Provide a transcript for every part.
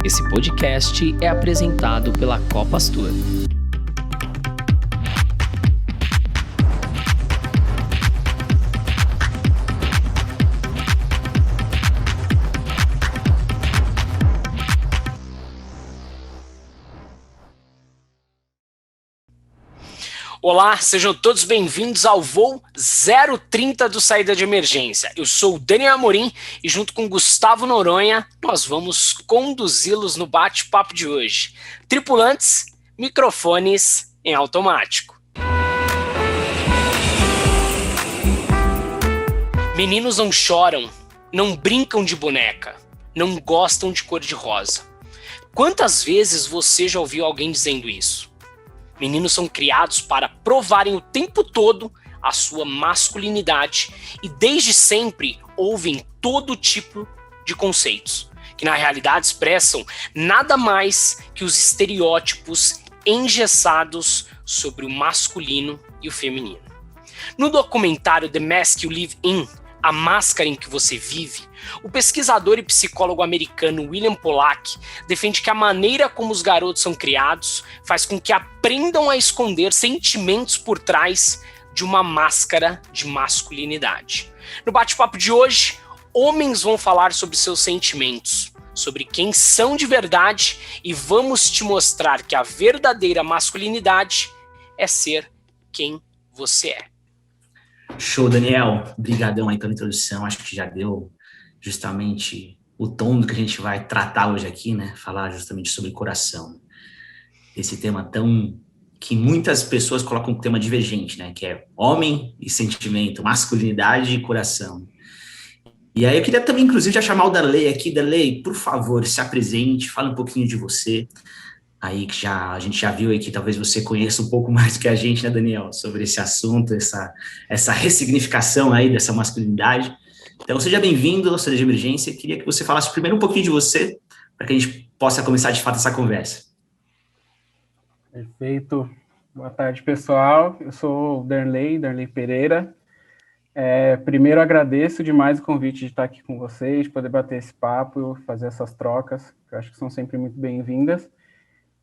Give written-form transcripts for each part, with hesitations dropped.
Esse podcast é apresentado pela Copastor. Olá, sejam todos bem-vindos ao voo 030 do Saída de Emergência. Eu sou o Daniel Amorim e junto com Gustavo Noronha, nós vamos conduzi-los no bate-papo de hoje. Tripulantes, microfones em automático. Meninos não choram, não brincam de boneca, não gostam de cor-de-rosa. Quantas vezes você já ouviu alguém dizendo isso? Meninos são criados para provarem o tempo todo a sua masculinidade e desde sempre ouvem todo tipo de conceitos, que na realidade expressam nada mais que os estereótipos engessados sobre o masculino e o feminino. No documentário The Mask You Live In, A Máscara em que Você Vive, o pesquisador e psicólogo americano William Pollack defende que a maneira como os garotos são criados faz com que aprendam a esconder sentimentos por trás de uma máscara de masculinidade. No bate-papo de hoje, homens vão falar sobre seus sentimentos, sobre quem são de verdade e vamos te mostrar que a verdadeira masculinidade é ser quem você é. Show, Daniel. Obrigadão aí pela introdução. Acho que já deu justamente o tom do que a gente vai tratar hoje aqui, né? Falar justamente sobre coração. Esse tema tão que muitas pessoas colocam um tema divergente, né? Que é homem e sentimento, masculinidade e coração. E aí eu queria também, inclusive, já chamar o Darley aqui. Darley, por favor, se apresente, fala um pouquinho de você. Aí que a gente já viu aí que talvez você conheça um pouco mais que a gente, né, Daniel, sobre esse assunto, essa ressignificação aí dessa masculinidade. Então, seja bem-vindo ao Saída de Emergência. Queria que você falasse primeiro um pouquinho de você, para que a gente possa começar, de fato, essa conversa. Perfeito. Boa tarde, pessoal. Eu sou o Darley Pereira. Primeiro, agradeço demais o convite de estar aqui com vocês, poder bater esse papo, fazer essas trocas, que eu acho que são sempre muito bem-vindas.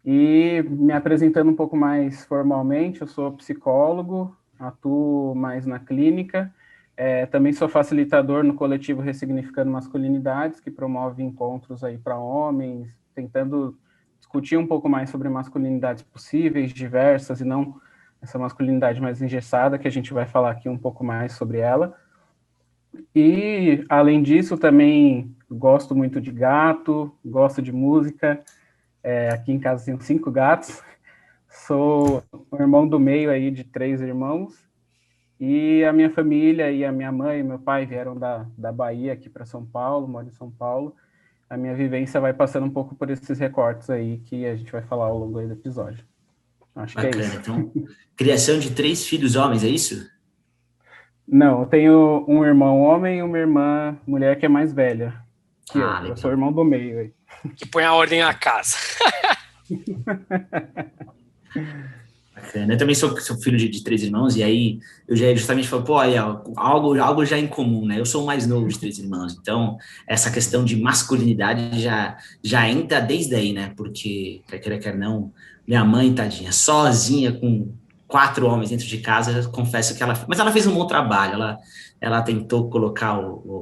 E me apresentando um pouco mais formalmente, eu sou psicólogo, atuo mais na clínica, também sou facilitador no coletivo Ressignificando Masculinidades, que promove encontros aí para homens, tentando discutir um pouco mais sobre masculinidades possíveis, diversas, e não essa masculinidade mais engessada, que a gente vai falar aqui um pouco mais sobre ela. E, além disso, também gosto muito de gato, gosto de música. Aqui em casa tenho 5 gatos, sou o irmão do meio aí de 3 irmãos, e a minha família e a minha mãe e meu pai vieram da Bahia aqui para São Paulo, moro em São Paulo. A minha vivência vai passando um pouco por esses recortes aí que a gente vai falar ao longo aí do episódio. Acho Bacana. Que é isso. Então, criação de 3 filhos homens, é isso? Não, eu tenho um irmão homem e uma irmã mulher que é mais velha que eu. Legal. Eu sou o irmão do meio aí. Que põe a ordem na casa. Bacana. Eu também sou filho de 3 irmãos, e aí eu já justamente falo, pô, aí, algo já em comum, né? Eu sou o mais novo de 3 irmãos, então essa questão de masculinidade já entra desde aí, né? Porque, quer queira, quer não, minha mãe, tadinha, sozinha com 4 homens dentro de casa, confesso que mas ela fez um bom trabalho, ela tentou colocar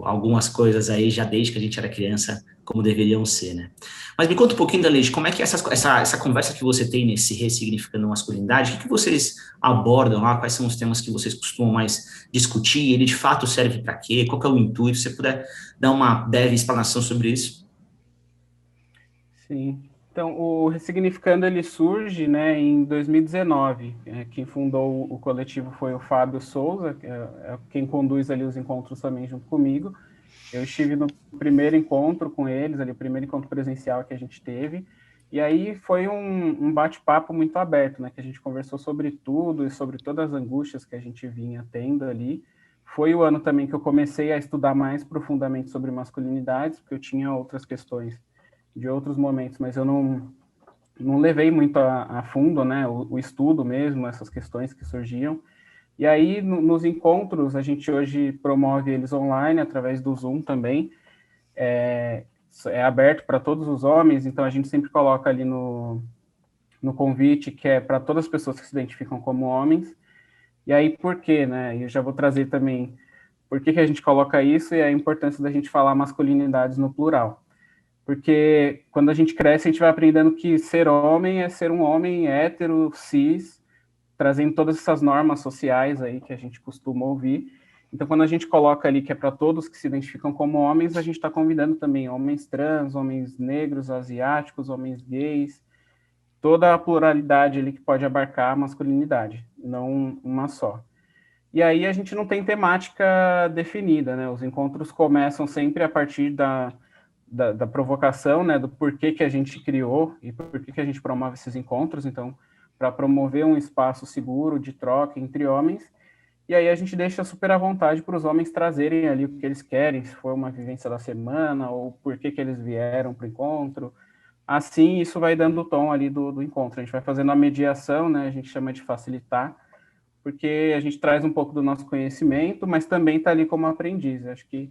algumas coisas aí já desde que a gente era criança, como deveriam ser, né? Mas me conta um pouquinho, Dalej, como é que é essa conversa que você tem nesse Ressignificando Masculinidade, o que vocês abordam lá, quais são os temas que vocês costumam mais discutir, ele de fato serve para quê, qual que é o intuito, se você puder dar uma breve explanação sobre isso. Sim. Então, o Ressignificando, ele surge, né, em 2019. Quem fundou o coletivo foi o Fábio Souza, que é quem conduz ali os encontros também junto comigo. Eu estive no primeiro encontro com eles, ali, o primeiro encontro presencial que a gente teve, e aí foi um bate-papo muito aberto, né, que a gente conversou sobre tudo e sobre todas as angústias que a gente vinha tendo ali. Foi o ano também que eu comecei a estudar mais profundamente sobre masculinidades, porque eu tinha outras questões de outros momentos, mas eu não levei muito a fundo, né, o estudo mesmo, essas questões que surgiam. E aí, nos encontros, a gente hoje promove eles online, através do Zoom também, é aberto para todos os homens, então a gente sempre coloca ali no convite que é para todas as pessoas que se identificam como homens. E aí, por quê, né? Eu já vou trazer também por que a gente coloca isso e a importância da gente falar masculinidades no plural. Porque quando a gente cresce, a gente vai aprendendo que ser homem é ser um homem hétero, cis, trazendo todas essas normas sociais aí que a gente costuma ouvir. Então, quando a gente coloca ali que é para todos que se identificam como homens, a gente está convidando também homens trans, homens negros, asiáticos, homens gays, toda a pluralidade ali que pode abarcar a masculinidade, não uma só. E aí a gente não tem temática definida, né? Os encontros começam sempre a partir da provocação, né? Do porquê que a gente criou e por que a gente promove esses encontros. Então, para promover um espaço seguro de troca entre homens. E aí a gente deixa super à vontade para os homens trazerem ali o que eles querem, se for uma vivência da semana ou por que eles vieram para o encontro. Assim, isso vai dando o tom ali do encontro. A gente vai fazendo a mediação, né? A gente chama de facilitar, porque a gente traz um pouco do nosso conhecimento, mas também está ali como aprendiz. Acho que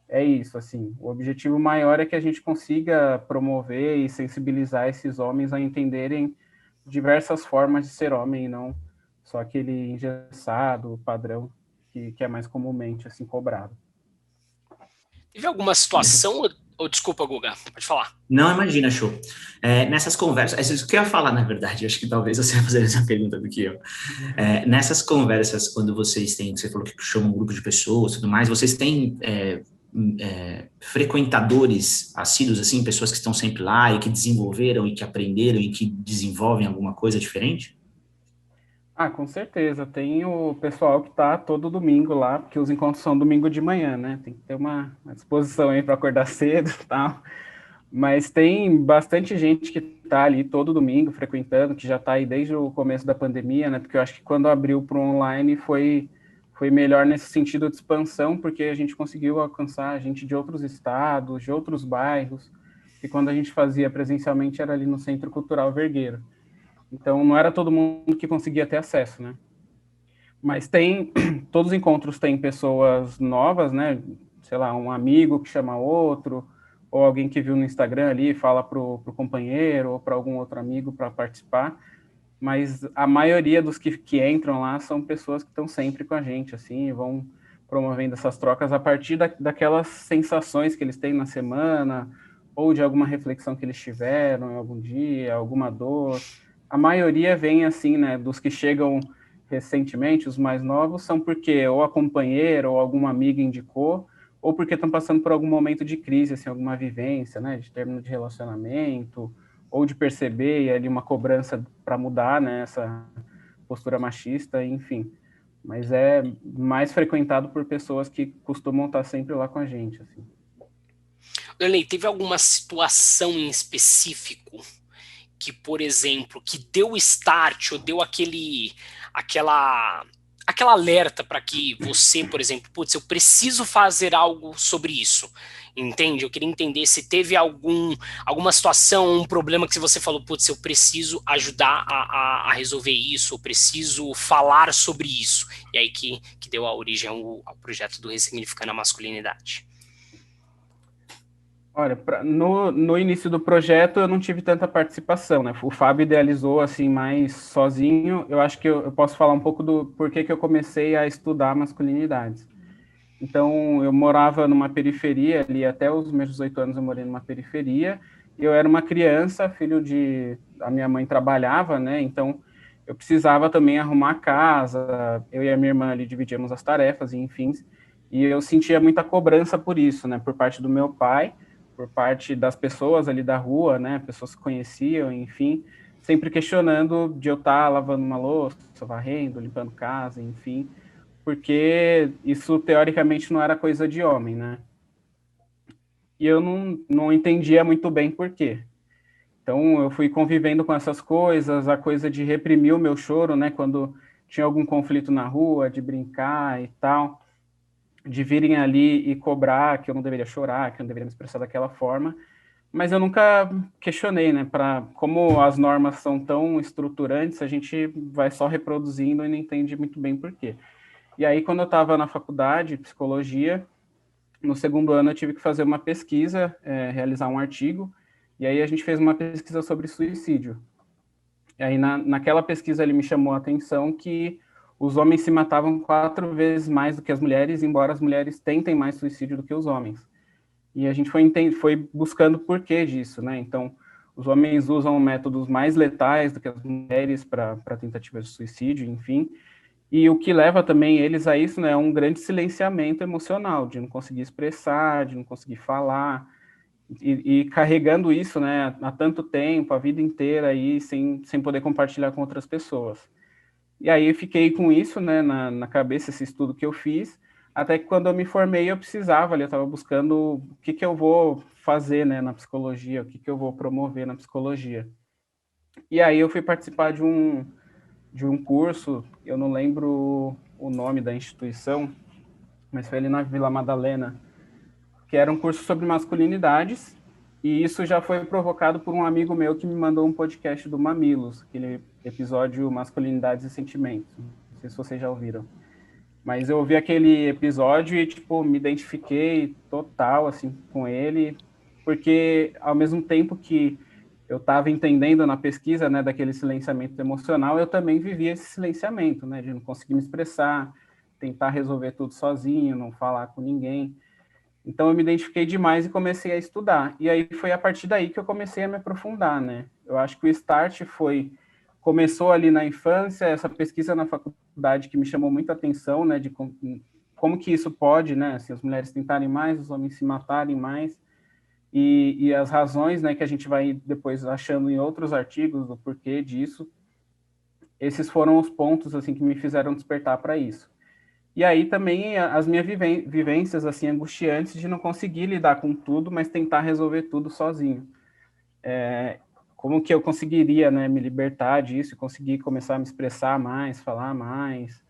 é isso, assim. O objetivo maior é que a gente consiga promover e sensibilizar esses homens a entenderem diversas formas de ser homem, e não só aquele engessado, padrão, que é mais comumente, assim, cobrado. Teve alguma situação, ou desculpa, Guga, pode falar. Não, imagina, show. Nessas conversas, isso que eu ia falar, na verdade, acho que talvez você ia fazer essa pergunta do que eu. Nessas conversas, quando vocês têm, você falou que chama um grupo de pessoas e tudo mais, vocês têm frequentadores assíduos, assim, pessoas que estão sempre lá e que desenvolveram e que aprenderam e que desenvolvem alguma coisa diferente? Ah, com certeza. Tem o pessoal que está todo domingo lá, porque os encontros são domingo de manhã, né? Tem que ter uma disposição aí para acordar cedo e tal. Mas tem bastante gente que está ali todo domingo frequentando, que já está aí desde o começo da pandemia, né? Porque eu acho que quando abriu para o online foi melhor nesse sentido de expansão, porque a gente conseguiu alcançar gente de outros estados, de outros bairros, e quando a gente fazia presencialmente era ali no Centro Cultural Vergueiro. Então, não era todo mundo que conseguia ter acesso, né? Mas todos os encontros têm pessoas novas, né? Sei lá, um amigo que chama outro, ou alguém que viu no Instagram ali, fala pro companheiro, ou para algum outro amigo para participar. Mas a maioria dos que entram lá são pessoas que estão sempre com a gente, assim, e vão promovendo essas trocas a partir daquelas sensações que eles têm na semana, ou de alguma reflexão que eles tiveram em algum dia, alguma dor. A maioria vem assim, né, dos que chegam recentemente, os mais novos, são porque ou a companheira ou alguma amiga indicou, ou porque estão passando por algum momento de crise, assim, alguma vivência, né, de término de relacionamento, ou de perceber ali uma cobrança para mudar, né, essa postura machista, enfim. Mas é mais frequentado por pessoas que costumam estar sempre lá com a gente, assim. Darley, teve alguma situação em específico que, por exemplo, que deu start ou deu aquela alerta para que você, por exemplo, putz, eu preciso fazer algo sobre isso, entende? Eu queria entender se teve alguma situação, um problema que você falou, putz, eu preciso ajudar a resolver isso, eu preciso falar sobre isso, e aí que deu a origem ao projeto do Ressignificando a Masculinidade. Olha, no início do projeto eu não tive tanta participação, né? O Fábio idealizou assim mais sozinho. Eu acho que eu posso falar um pouco do porquê que eu comecei a estudar masculinidades. Então, eu morava numa periferia ali, até os meus 18 anos eu morei numa periferia. Eu era uma criança, filho de... A minha mãe trabalhava, né? Então, eu precisava também arrumar a casa. Eu e a minha irmã ali dividíamos as tarefas, e enfim. E eu sentia muita cobrança por isso, né? Por parte do meu pai, por parte das pessoas ali da rua, né, pessoas que conheciam, enfim, sempre questionando de eu estar lavando uma louça, varrendo, limpando casa, enfim, porque isso teoricamente não era coisa de homem, né? E eu não entendia muito bem por quê. Então eu fui convivendo com essas coisas, a coisa de reprimir o meu choro, né, quando tinha algum conflito na rua, de brincar e tal, de virem ali e cobrar que eu não deveria chorar, que eu não deveria me expressar daquela forma, mas eu nunca questionei, né, como as normas são tão estruturantes, a gente vai só reproduzindo e não entende muito bem por quê. E aí, quando eu estava na faculdade de psicologia, no segundo ano eu tive que fazer uma pesquisa, realizar um artigo, e aí a gente fez uma pesquisa sobre suicídio. E aí naquela pesquisa ele me chamou a atenção que os homens se matavam 4 vezes mais do que as mulheres, embora as mulheres tentem mais suicídio do que os homens. E a gente foi buscando o porquê disso, né? Então, os homens usam métodos mais letais do que as mulheres para tentativas de suicídio, enfim. E o que leva também eles a isso, né, é um grande silenciamento emocional, de não conseguir expressar, de não conseguir falar, e carregando isso, né, há tanto tempo, a vida inteira aí, sem poder compartilhar com outras pessoas. E aí eu fiquei com isso, né, na cabeça, esse estudo que eu fiz, até que quando eu me formei eu precisava, eu estava buscando o que eu vou fazer, né, na psicologia, o que eu vou promover na psicologia. E aí eu fui participar de um curso, eu não lembro o nome da instituição, mas foi ali na Vila Madalena, que era um curso sobre masculinidades, e isso já foi provocado por um amigo meu que me mandou um podcast do Mamilos, aquele episódio Masculinidades e Sentimentos. Não sei se vocês já ouviram. Mas eu ouvi aquele episódio e, tipo, me identifiquei total, assim, com ele, porque ao mesmo tempo que eu estava entendendo na pesquisa, né, daquele silenciamento emocional, eu também vivia esse silenciamento, né, de não conseguir me expressar, tentar resolver tudo sozinho, não falar com ninguém. Então eu me identifiquei demais e comecei a estudar. E aí foi a partir daí que eu comecei a me aprofundar, né? Eu acho que o start começou ali na infância, essa pesquisa na faculdade que me chamou muita atenção, né, de como que isso pode, né, assim, as mulheres tentarem mais, os homens se matarem mais, e as razões, né, que a gente vai depois achando em outros artigos do porquê disso. Esses foram os pontos, assim, que me fizeram despertar para isso. E aí também as minhas vivências, assim, angustiantes de não conseguir lidar com tudo, mas tentar resolver tudo sozinho. Como que eu conseguiria, né, me libertar disso, conseguir começar a me expressar mais, falar mais.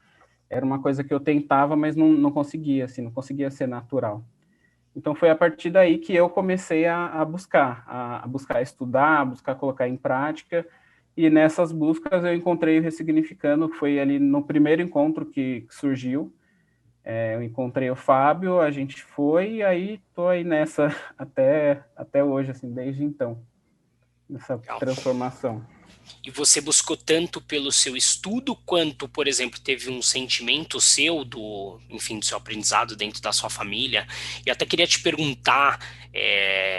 Era uma coisa que eu tentava, mas não conseguia, assim, não conseguia ser natural. Então foi a partir daí que eu comecei a buscar estudar, a buscar colocar em prática, e nessas buscas eu encontrei o Ressignificando, foi ali no primeiro encontro que surgiu. Eu encontrei o Fábio, a gente foi, e aí tô aí nessa até hoje, assim, desde então, nessa Legal. transformação. E você buscou tanto pelo seu estudo, quanto, por exemplo, teve um sentimento seu enfim, do seu aprendizado dentro da sua família. E até queria te perguntar,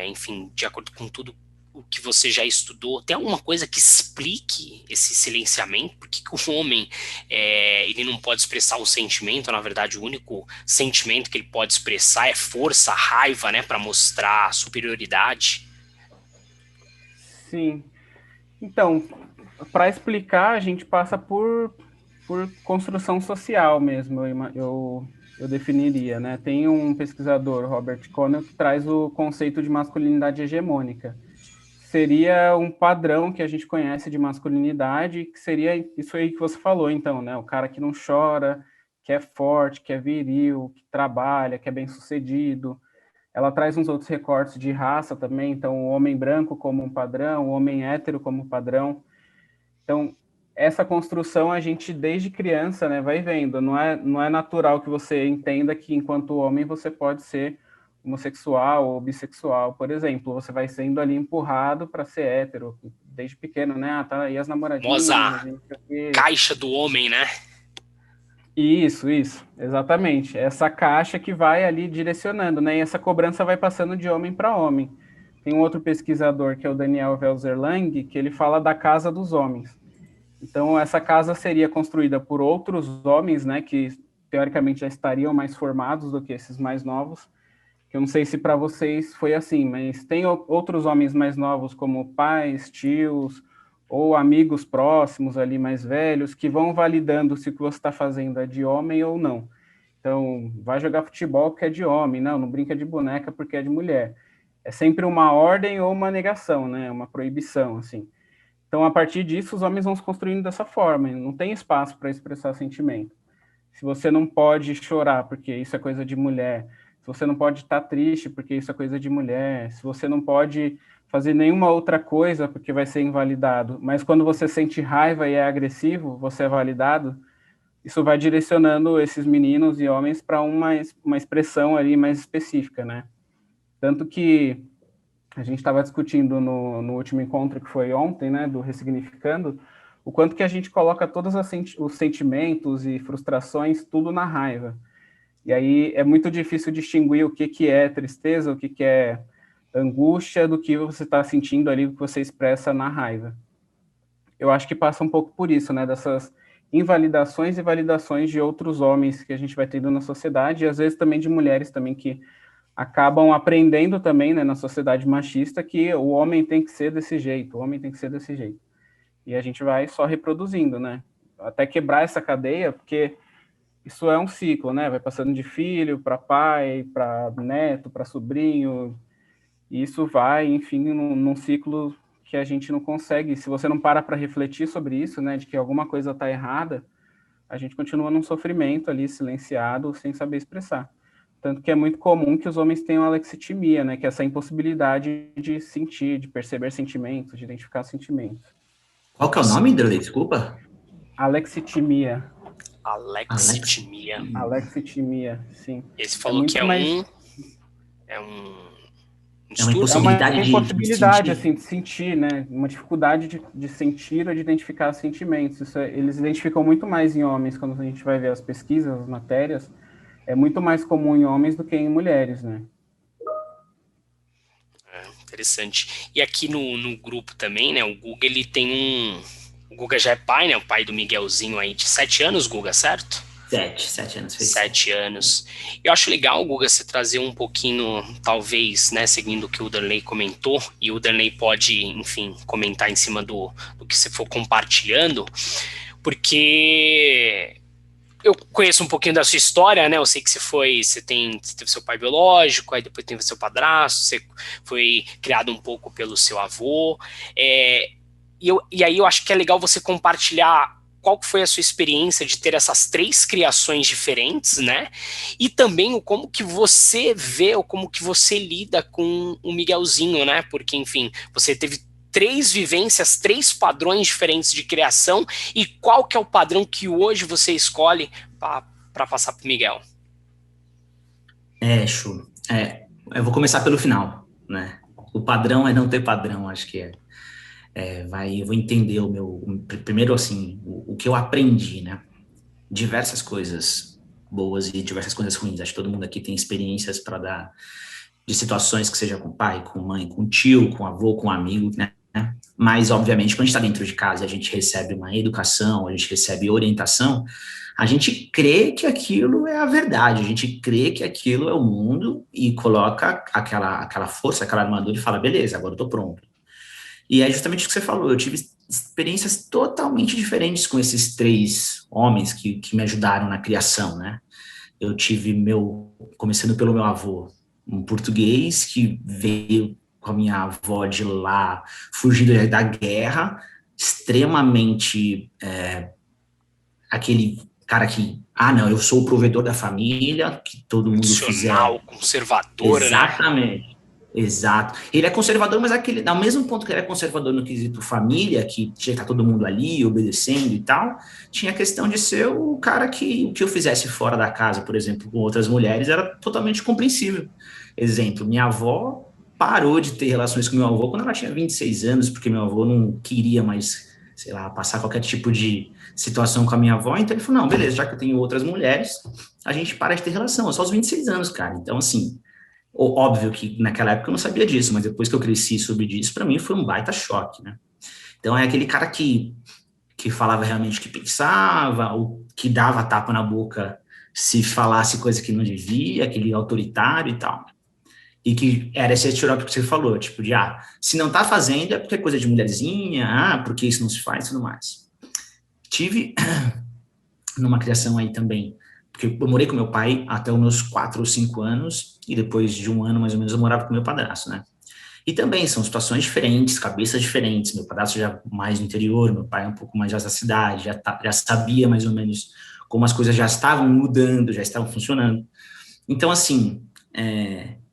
enfim, de acordo com tudo o que você já estudou, tem alguma coisa que explique esse silenciamento? Por que o homem, ele não pode expressar um sentimento? Na verdade, o único sentimento que ele pode expressar é força, raiva, né, para mostrar superioridade. Sim. Então, para explicar, a gente passa por construção social mesmo, eu definiria, né? Tem um pesquisador, Robert Connell, que traz o conceito de masculinidade hegemônica. Seria um padrão que a gente conhece de masculinidade, que seria isso aí que você falou, então, né? O cara que não chora, que é forte, que é viril, que trabalha, que é bem-sucedido. Ela traz uns outros recortes de raça também, então o homem branco como um padrão, o homem hétero como padrão. Então, essa construção a gente, desde criança, né, vai vendo. Não é natural que você entenda que, enquanto homem, você pode ser homossexual ou bissexual, por exemplo. Você vai sendo ali empurrado para ser hétero, desde pequeno, né? Ah, tá aí as namoradinhas. Famosa caixa do homem, né? Isso, exatamente. Essa caixa que vai ali direcionando, né? E essa cobrança vai passando de homem para homem. Tem um outro pesquisador, que é o Daniel Welser-Lang, que ele fala da casa dos homens. Então, essa casa seria construída por outros homens, né, que teoricamente já estariam mais formados do que esses mais novos. Que eu não sei se para vocês foi assim, mas tem outros homens mais novos, como pais, tios, ou amigos próximos ali mais velhos, que vão validando se o que você está fazendo é de homem ou não. Então, vai jogar futebol porque é de homem, não brinca de boneca porque é de mulher. É sempre uma ordem ou uma negação, né? Uma proibição, assim. Então, a partir disso, os homens vão se construindo dessa forma, não tem espaço para expressar sentimento. Se você não pode chorar porque isso é coisa de mulher, se você não pode estar triste porque isso é coisa de mulher, se você não pode fazer nenhuma outra coisa porque vai ser invalidado, mas quando você sente raiva e é agressivo, você é validado, isso vai direcionando esses meninos e homens para uma expressão ali mais específica, né? Tanto que a gente estava discutindo no último encontro que foi ontem, né, do Ressignificando, o quanto que a gente coloca todos os sentimentos e frustrações tudo na raiva. E aí é muito difícil distinguir o que é tristeza, o que é angústia, do que você está sentindo ali, do que você expressa na raiva. Eu acho que passa um pouco por isso, né, dessas invalidações e validações de outros homens que a gente vai tendo na sociedade, e às vezes também de mulheres também que acabam aprendendo também, né, na sociedade machista, que o homem tem que ser desse jeito, o homem tem que ser desse jeito. E a gente vai só reproduzindo, né, até quebrar essa cadeia, porque isso é um ciclo, né, vai passando de filho para pai, para neto, para sobrinho, e isso vai, enfim, num ciclo que a gente não consegue, se você não para refletir sobre isso, né, de que alguma coisa está errada, a gente continua num sofrimento ali, silenciado, sem saber expressar. Tanto que é muito comum que os homens tenham alexitimia, né? Que é essa impossibilidade de sentir, de perceber sentimentos, de identificar sentimentos. Qual que é o nome, Derlei? Desculpa. Alexitimia. Alexitimia, sim. Esse falou que é uma impossibilidade de impossibilidade, sentir. assim, de sentir, né? Uma dificuldade de sentir ou de identificar sentimentos. Eles identificam muito mais em homens, quando a gente vai ver as pesquisas, as matérias, é muito mais comum em homens do que em mulheres, né? Interessante. E aqui no grupo também, né, o Guga, ele tem o Guga já é pai, né, o pai do Miguelzinho aí, de 7 anos, Guga, certo? 7 anos. 7 anos. Eu acho legal, Guga, você trazer um pouquinho, talvez, né, seguindo o que o Darley comentou, e o Darley pode, enfim, comentar em cima do que você for compartilhando, porque eu conheço um pouquinho da sua história, né? Eu sei que você teve seu pai biológico, aí depois teve seu padrasto, você foi criado um pouco pelo seu avô. E aí eu acho que é legal você compartilhar qual foi a sua experiência de ter essas 3 criações diferentes, né? E também como que você vê, ou como que você lida com o Miguelzinho, né? Porque, enfim, você teve 3 vivências, 3 padrões diferentes de criação, e qual que é o padrão que hoje você escolhe para passar para o Miguel? Show. Eu vou começar pelo final, né? O padrão é não ter padrão, acho que eu vou entender primeiro, assim, o que eu aprendi, né? Diversas coisas boas e diversas coisas ruins. Acho que todo mundo aqui tem experiências para dar, de situações que seja com pai, com mãe, com tio, com avô, com amigo, né? Mas, obviamente, quando a gente está dentro de casa, a gente recebe uma educação, a gente recebe orientação, a gente crê que aquilo é a verdade, a gente crê que aquilo é o mundo e coloca aquela força, aquela armadura e fala, beleza, agora eu tô pronto. E é justamente o que você falou, eu tive experiências totalmente diferentes com esses 3 homens que me ajudaram na criação, né? Eu tive começando pelo meu avô, um português que veio com a minha avó de lá, fugindo da guerra, extremamente aquele cara que, não, eu sou o provedor da família, que todo mundo fizer. Conservador, exatamente, né? Exato. Ele é conservador, mas ao mesmo ponto que ele é conservador no quesito família, que tinha que estar todo mundo ali, obedecendo e tal, tinha a questão de ser o cara que o que eu fizesse fora da casa, por exemplo, com outras mulheres, era totalmente compreensível. Exemplo, minha avó parou de ter relações com meu avô quando ela tinha 26 anos, porque meu avô não queria mais, sei lá, passar qualquer tipo de situação com a minha avó, então ele falou, não, beleza, já que eu tenho outras mulheres, a gente para de ter relação, só aos 26 anos, cara. Então, assim, óbvio que naquela época eu não sabia disso, mas depois que eu cresci e soube disso, para mim foi um baita choque, né? Então é aquele cara que falava realmente o que pensava, ou que dava tapa na boca se falasse coisa que não devia, aquele autoritário e tal. E que era esse estereótipo que você falou, tipo de, se não tá fazendo é porque é coisa de mulherzinha, porque isso não se faz e tudo mais. Tive numa criação aí também, porque eu morei com meu pai até os meus 4 ou 5 anos, e depois de 1 ano, mais ou menos, eu morava com meu padrasto, né? E também são situações diferentes, cabeças diferentes, meu padrasto já mais no interior, meu pai um pouco mais já da cidade, já sabia mais ou menos como as coisas já estavam mudando, já estavam funcionando. Então, assim,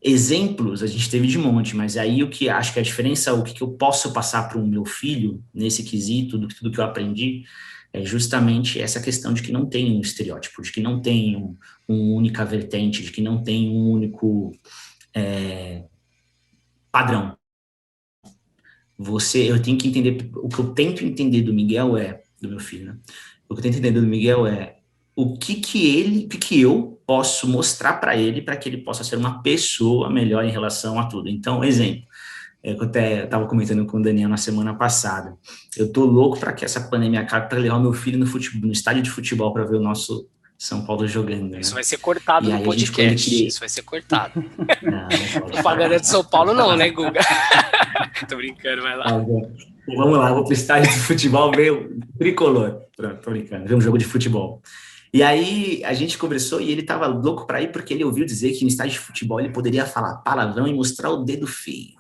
exemplos a gente teve de monte, mas aí o que acho que a diferença, o que eu posso passar para o meu filho, nesse quesito, do que eu aprendi, é justamente essa questão de que não tem um estereótipo, de que não tem uma única vertente, de que não tem um único padrão. Eu tenho que entender, o que eu tento entender do Miguel do meu filho, né? O que eu tento entender do Miguel o que eu posso mostrar para ele que ele possa ser uma pessoa melhor em relação a tudo. Então, exemplo, eu até estava comentando com o Daniel na semana passada, eu tô louco para que essa pandemia acabe para levar o meu filho no estádio de futebol para ver o nosso São Paulo jogando, né? Isso vai ser cortado no podcast. Isso vai ser cortado. Não pode. Propaganda de São Paulo não, né, Guga? Tô brincando, vai lá. Vamos lá, vou pro estádio de futebol ver o tricolor. Pronto, tô brincando, ver um jogo de futebol. E aí a gente conversou e ele tava louco para ir porque ele ouviu dizer que no estádio de futebol ele poderia falar palavrão e mostrar o dedo feio.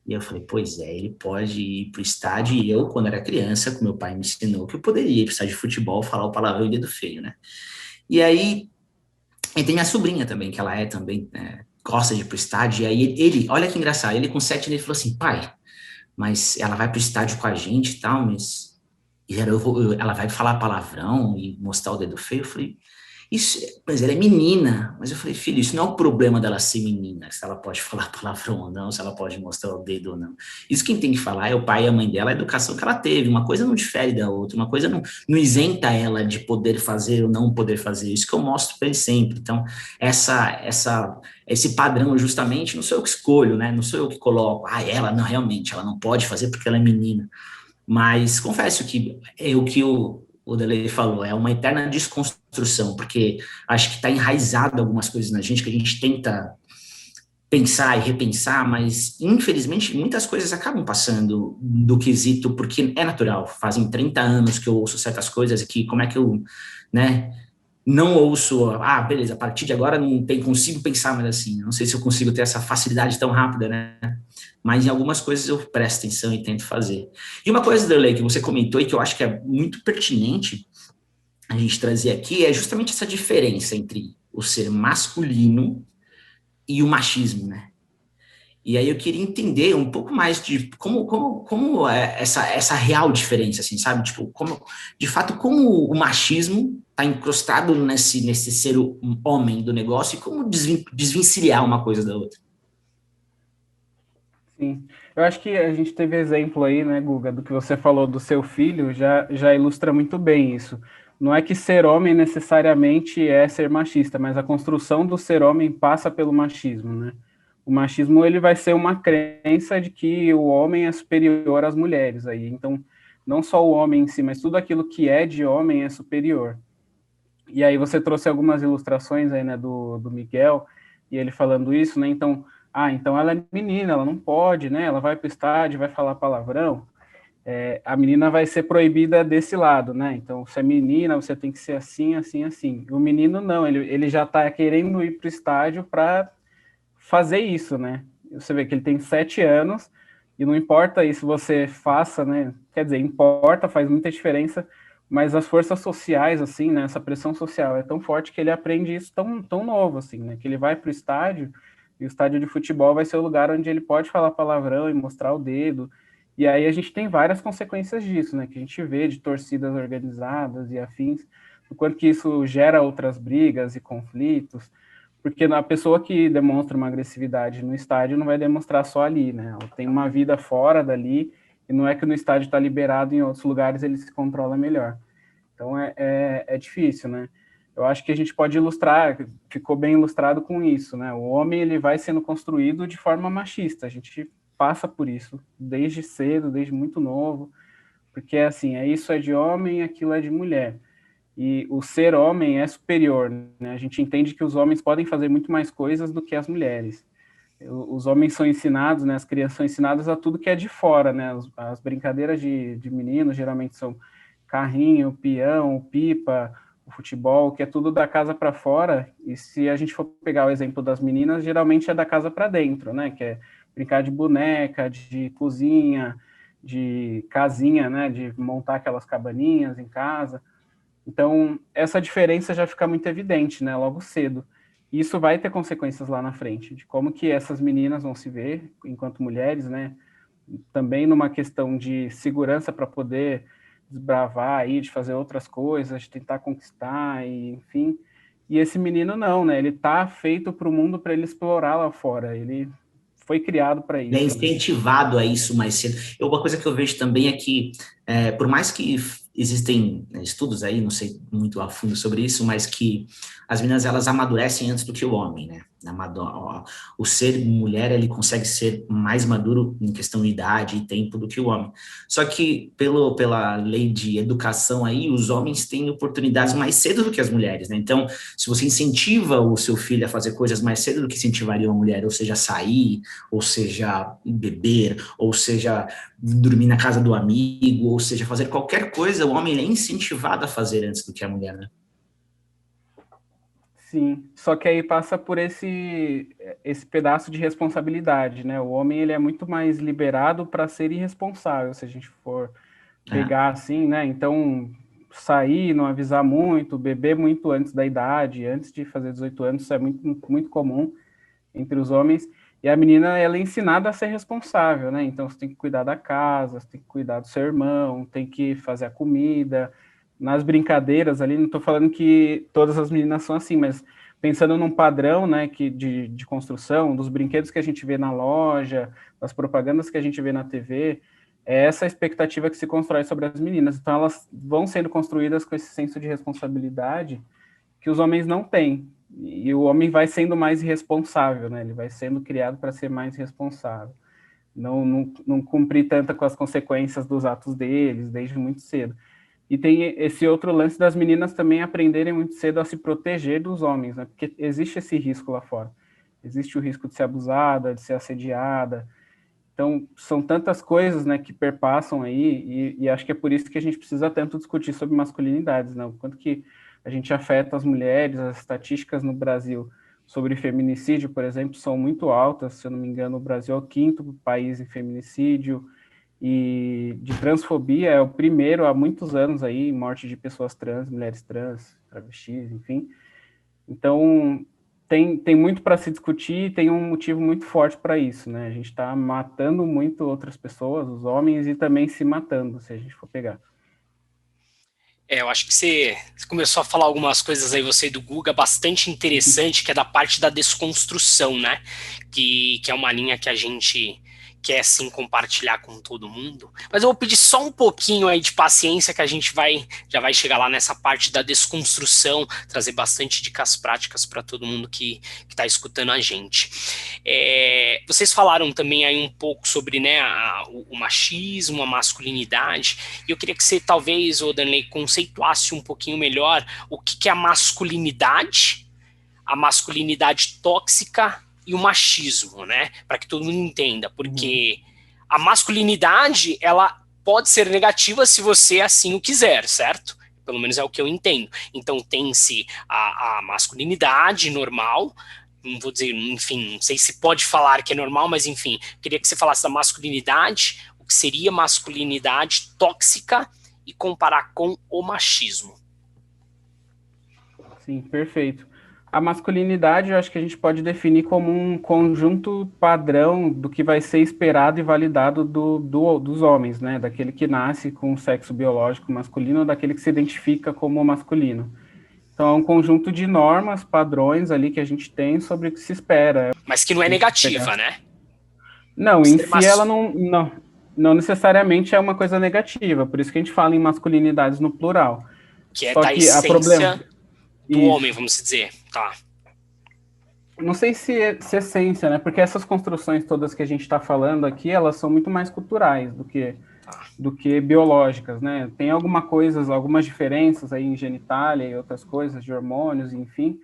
E eu falei, pois é, ele pode ir pro estádio, e eu, quando era criança, meu pai me ensinou que eu poderia ir pro estádio de futebol, falar o palavrão e dedo feio, né? E aí, e tem minha sobrinha também, que ela também, gosta de ir pro estádio, e aí ele, olha que engraçado, ele com 7 anos, ele falou assim, pai, mas ela vai pro estádio com a gente e tal, mas ela vai falar palavrão e mostrar o dedo feio? Eu falei, mas ela é menina. Mas eu falei, filho, isso não é o problema dela ser menina, se ela pode falar palavrão ou não, se ela pode mostrar o dedo ou não. Isso quem tem que falar é o pai e a mãe dela, a educação que ela teve. Uma coisa não difere da outra, uma coisa não isenta ela de poder fazer ou não poder fazer. Isso que eu mostro para ele sempre. Então, esse padrão, justamente, não sou eu que escolho, né? Não sou eu que coloco. Ela não, realmente, ela não pode fazer porque ela é menina. Mas confesso que é o que o Delei falou, é uma eterna desconstrução, porque acho que está enraizado algumas coisas na gente que a gente tenta pensar e repensar, mas infelizmente muitas coisas acabam passando do quesito, porque é natural, fazem 30 anos que eu ouço certas coisas aqui, como é que eu, né, não ouço, beleza, a partir de agora consigo pensar mais assim, não sei se eu consigo ter essa facilidade tão rápida, né, mas em algumas coisas eu presto atenção e tento fazer. E uma coisa, Darley, que você comentou e que eu acho que é muito pertinente a gente trazer aqui é justamente essa diferença entre o ser masculino e o machismo, né? E aí eu queria entender um pouco mais de como é essa real diferença, assim, sabe? Tipo, de fato, como o machismo está encrustado nesse ser homem do negócio e como desvencilhar uma coisa da outra. Sim, eu acho que a gente teve exemplo aí, né, Guga, do que você falou do seu filho, já ilustra muito bem isso. Não é que ser homem necessariamente é ser machista, mas a construção do ser homem passa pelo machismo, né? O machismo, ele vai ser uma crença de que o homem é superior às mulheres aí. Então, não só o homem em si, mas tudo aquilo que é de homem é superior. E aí você trouxe algumas ilustrações aí, né, do Miguel, e ele falando isso, né? Então ela é menina, ela não pode, né? Ela vai para o estádio, vai falar palavrão. A menina vai ser proibida desse lado, né? Então, se é menina, você tem que ser assim, assim, assim. O menino não, ele já está querendo ir para o estádio para fazer isso, né? Você vê que ele tem 7 anos e não importa isso você faça, né? Quer dizer, importa, faz muita diferença, mas as forças sociais, assim, né? Essa pressão social é tão forte que ele aprende isso tão novo, assim, né? Que ele vai para o estádio e o estádio de futebol vai ser o lugar onde ele pode falar palavrão e mostrar o dedo. E aí a gente tem várias consequências disso, né? Que a gente vê de torcidas organizadas e afins, do quanto que isso gera outras brigas e conflitos, porque a pessoa que demonstra uma agressividade no estádio não vai demonstrar só ali, né? Ela tem uma vida fora dali, e não é que no estádio está liberado, em outros lugares ele se controla melhor. Então é difícil, né? Eu acho que a gente pode ilustrar, ficou bem ilustrado com isso, né? O homem, ele vai sendo construído de forma machista, a gente passa por isso desde cedo, desde muito novo, porque assim, isso é de homem, aquilo é de mulher. E o ser homem é superior, né? A gente entende que os homens podem fazer muito mais coisas do que as mulheres. Os homens são ensinados, né? As crianças são ensinadas a tudo que é de fora, né? As brincadeiras de meninos geralmente são carrinho, peão, pipa, o futebol, que é tudo da casa para fora. E se a gente for pegar o exemplo das meninas, geralmente é da casa para dentro, né? Que é brincar de boneca, de cozinha, de casinha, né? De montar aquelas cabaninhas em casa. Então, essa diferença já fica muito evidente, né? Logo cedo. E isso vai ter consequências lá na frente, de como que essas meninas vão se ver enquanto mulheres, né? Também numa questão de segurança para poder desbravar aí, de fazer outras coisas, de tentar conquistar, e, enfim. E esse menino não, né? Ele tá feito para o mundo para ele explorar lá fora. Ele foi criado para Ele é isso, né? incentivado a isso mais cedo. E uma coisa que eu vejo também é que, por mais que existem estudos aí, não sei muito a fundo sobre isso, mas que as meninas elas amadurecem antes do que o homem, né? O ser mulher ele consegue ser mais maduro em questão de idade e tempo do que o homem. Só que pela lei de educação aí, os homens têm oportunidades mais cedo do que as mulheres, né? Então, se você incentiva o seu filho a fazer coisas mais cedo do que incentivaria uma mulher, ou seja, sair, ou seja, beber, ou seja, dormir na casa do amigo, ou seja, fazer qualquer coisa, o homem é incentivado a fazer antes do que a mulher, né? Sim, só que aí passa por esse pedaço de responsabilidade, né? O homem ele é muito mais liberado para ser irresponsável, se a gente for É. pegar assim, né? Então, sair, não avisar muito, beber muito antes da idade, antes de fazer 18 anos, isso é muito, muito comum entre os homens. E a menina, ela é ensinada a ser responsável, né? Então, você tem que cuidar da casa, você tem que cuidar do seu irmão, tem que fazer a comida. Nas brincadeiras ali, não estou falando que todas as meninas são assim, mas pensando num padrão, né, de construção, dos brinquedos que a gente vê na loja, das propagandas que a gente vê na TV, é essa a expectativa que se constrói sobre as meninas. Então, elas vão sendo construídas com esse senso de responsabilidade que os homens não têm. E o homem vai sendo mais responsável, né? Ele vai sendo criado para ser mais responsável. Não cumprir tanto com as consequências dos atos deles, desde muito cedo. E tem esse outro lance das meninas também aprenderem muito cedo a se proteger dos homens, né? Porque existe esse risco lá fora. Existe o risco de ser abusada, de ser assediada. Então, são tantas coisas, né, que perpassam aí, e acho que é por isso que a gente precisa tanto discutir sobre masculinidades, né? O quanto que a gente afeta as mulheres, as estatísticas no Brasil sobre feminicídio, por exemplo, são muito altas. Se eu não me engano, o Brasil é o quinto país em feminicídio, e de transfobia é o primeiro há muitos anos aí, morte de pessoas trans, mulheres trans, travestis, enfim. Então, tem muito para se discutir e tem um motivo muito forte para isso, né? A gente está matando muito outras pessoas, os homens, e também se matando, se a gente for pegar. Eu acho que você começou a falar algumas coisas aí, você do Guga, bastante interessante, que é da parte da desconstrução, né? Que é uma linha que a gente quer, sim, compartilhar com todo mundo. Mas eu vou pedir só um pouquinho aí de paciência, que a gente já vai chegar lá nessa parte da desconstrução, trazer bastante dicas práticas para todo mundo que está escutando a gente. Vocês falaram também aí um pouco sobre, né, o machismo, a masculinidade, e eu queria que você talvez, ô Danley, conceituasse um pouquinho melhor o que é a masculinidade tóxica e o machismo, né? Para que todo mundo entenda, porque a masculinidade, ela pode ser negativa se você assim o quiser, certo? Pelo menos é o que eu entendo. Então tem-se a masculinidade normal, não vou dizer, enfim, não sei se pode falar que é normal, mas enfim, queria que você falasse da masculinidade, o que seria masculinidade tóxica e comparar com o machismo. Sim, perfeito. A masculinidade, eu acho que a gente pode definir como um conjunto padrão do que vai ser esperado e validado dos homens, né? Daquele que nasce com o sexo biológico masculino ou daquele que se identifica como masculino. Então, é um conjunto de normas, padrões ali que a gente tem sobre o que se espera. Mas que não é negativa, né? Não, em si ela não necessariamente é uma coisa negativa, por isso que a gente fala em masculinidades no plural. Que é Só da que essência do Isso. homem, vamos dizer. Tá. Não sei se essência, né? Porque essas construções todas que a gente está falando aqui, elas são muito mais culturais do que biológicas, né? Tem algumas diferenças aí em genitália e outras coisas, de hormônios, enfim,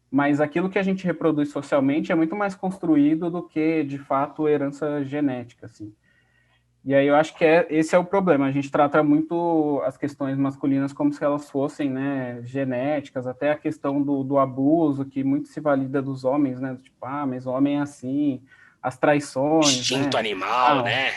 mas aquilo que a gente reproduz socialmente é muito mais construído do que, de fato, herança genética, assim. E aí eu acho que esse é o problema. A gente trata muito as questões masculinas como se elas fossem, né, genéticas, até a questão do abuso, que muito se valida dos homens, né? Tipo, mas o homem é assim, as traições, Instinto né? animal, né?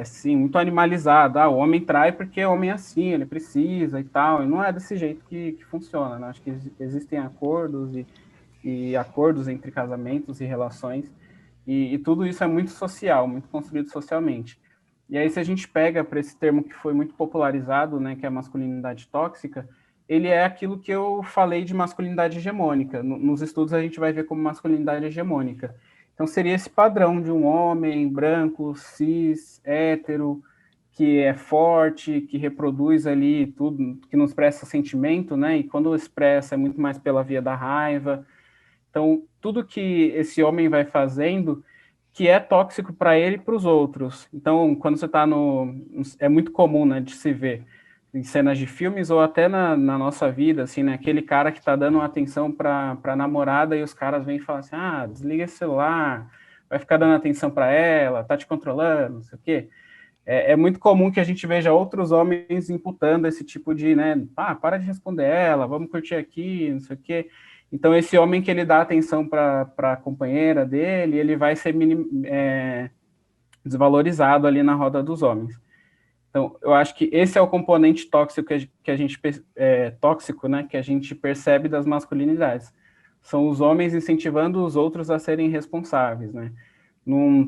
Sim, muito animalizado. O homem trai porque o homem é assim, ele precisa e tal. E não é desse jeito que funciona, né? Acho que existem acordos e acordos entre casamentos e relações, e tudo isso é muito social, muito construído socialmente. E aí, se a gente pega para esse termo que foi muito popularizado, né, que é a masculinidade tóxica, ele é aquilo que eu falei de masculinidade hegemônica. Nos estudos a gente vai ver como masculinidade hegemônica. Então seria esse padrão de um homem branco, cis, hétero, que é forte, que reproduz ali tudo, que nos expressa sentimento, né? E quando expressa é muito mais pela via da raiva. Então, tudo que esse homem vai fazendo que é tóxico para ele e para os outros. Então, quando você está no... É muito comum, né, de se ver em cenas de filmes ou até na nossa vida, assim, né? Aquele cara que está dando atenção para a namorada e os caras vêm e falam assim, desliga esse celular, vai ficar dando atenção para ela, tá te controlando, não sei o quê. É muito comum que a gente veja outros homens imputando esse tipo de, né? Para de responder ela, vamos curtir aqui, não sei o quê. Então, esse homem que ele dá atenção para a companheira dele, ele vai ser desvalorizado ali na roda dos homens. Então, eu acho que esse é o componente tóxico que a gente tóxico, né, que a gente percebe das masculinidades. São os homens incentivando os outros a serem responsáveis, né?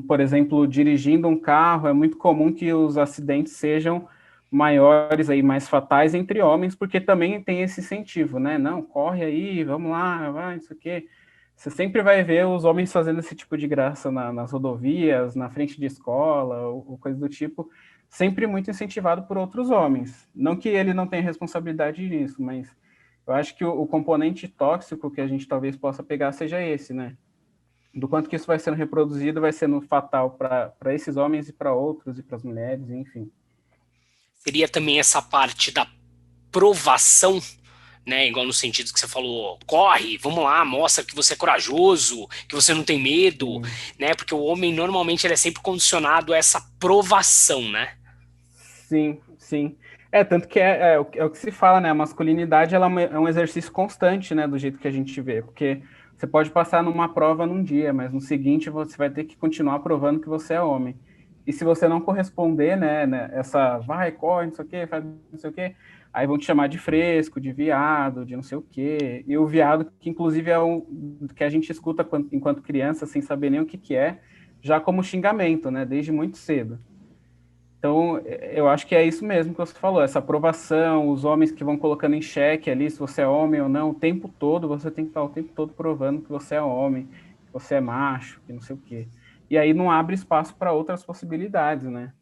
Por exemplo, dirigindo um carro, é muito comum que os acidentes sejam maiores aí, mais fatais entre homens, porque também tem esse incentivo, né? Não, corre aí, vamos lá, vai, isso aqui. Você sempre vai ver os homens fazendo esse tipo de graça nas rodovias, na frente de escola, ou coisa do tipo, sempre muito incentivado por outros homens. Não que ele não tenha responsabilidade nisso, mas eu acho que o componente tóxico que a gente talvez possa pegar seja esse, né? Do quanto que isso vai sendo reproduzido, vai sendo fatal para esses homens e para outros, e para as mulheres, enfim. Seria também essa parte da provação, né? Igual no sentido que você falou, corre, vamos lá, mostra que você é corajoso, que você não tem medo, né? Porque o homem normalmente ele é sempre condicionado a essa provação, né? Sim, sim. Tanto que é o que se fala, né? A masculinidade ela é um exercício constante, né? Do jeito que a gente vê, porque você pode passar numa prova num dia, mas no seguinte você vai ter que continuar provando que você é homem. E se você não corresponder, né, essa vai, corre, não sei o quê, faz não sei o quê, aí vão te chamar de fresco, de viado, de não sei o quê. E o viado, que inclusive é um que a gente escuta enquanto criança, sem saber nem o que é, já como xingamento, né, desde muito cedo. Então, eu acho que é isso mesmo que você falou, essa aprovação, os homens que vão colocando em xeque ali se você é homem ou não, o tempo todo, você tem que estar o tempo todo provando que você é homem, que você é macho, que não sei o quê. E aí não abre espaço para outras possibilidades, né?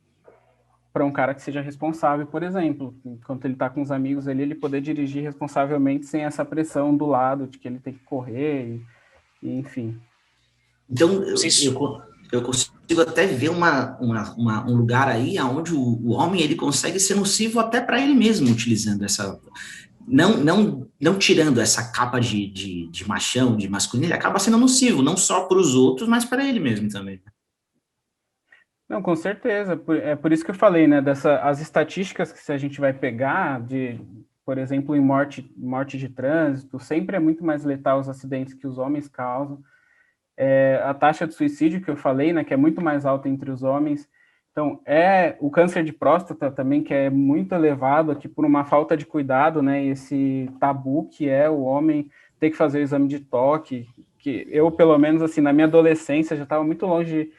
Para um cara que seja responsável, por exemplo, enquanto ele está com os amigos ali, ele poder dirigir responsavelmente sem essa pressão do lado de que ele tem que correr, e enfim. Então, eu consigo até ver um lugar aí onde o homem ele consegue ser nocivo até para ele mesmo, utilizando essa... Não tirando essa capa de machão, de masculino, ele acaba sendo nocivo, não só para os outros, mas para ele mesmo também. Não, com certeza. É por isso que eu falei, né? As estatísticas que se a gente vai pegar, por exemplo, em morte de trânsito, sempre é muito mais letal os acidentes que os homens causam. A taxa de suicídio que eu falei, né? Que é muito mais alta entre os homens. Então, o câncer de próstata também, que é muito elevado aqui por uma falta de cuidado, né? Esse tabu que é o homem ter que fazer o exame de toque, que eu, pelo menos, assim, na minha adolescência, já estava muito longe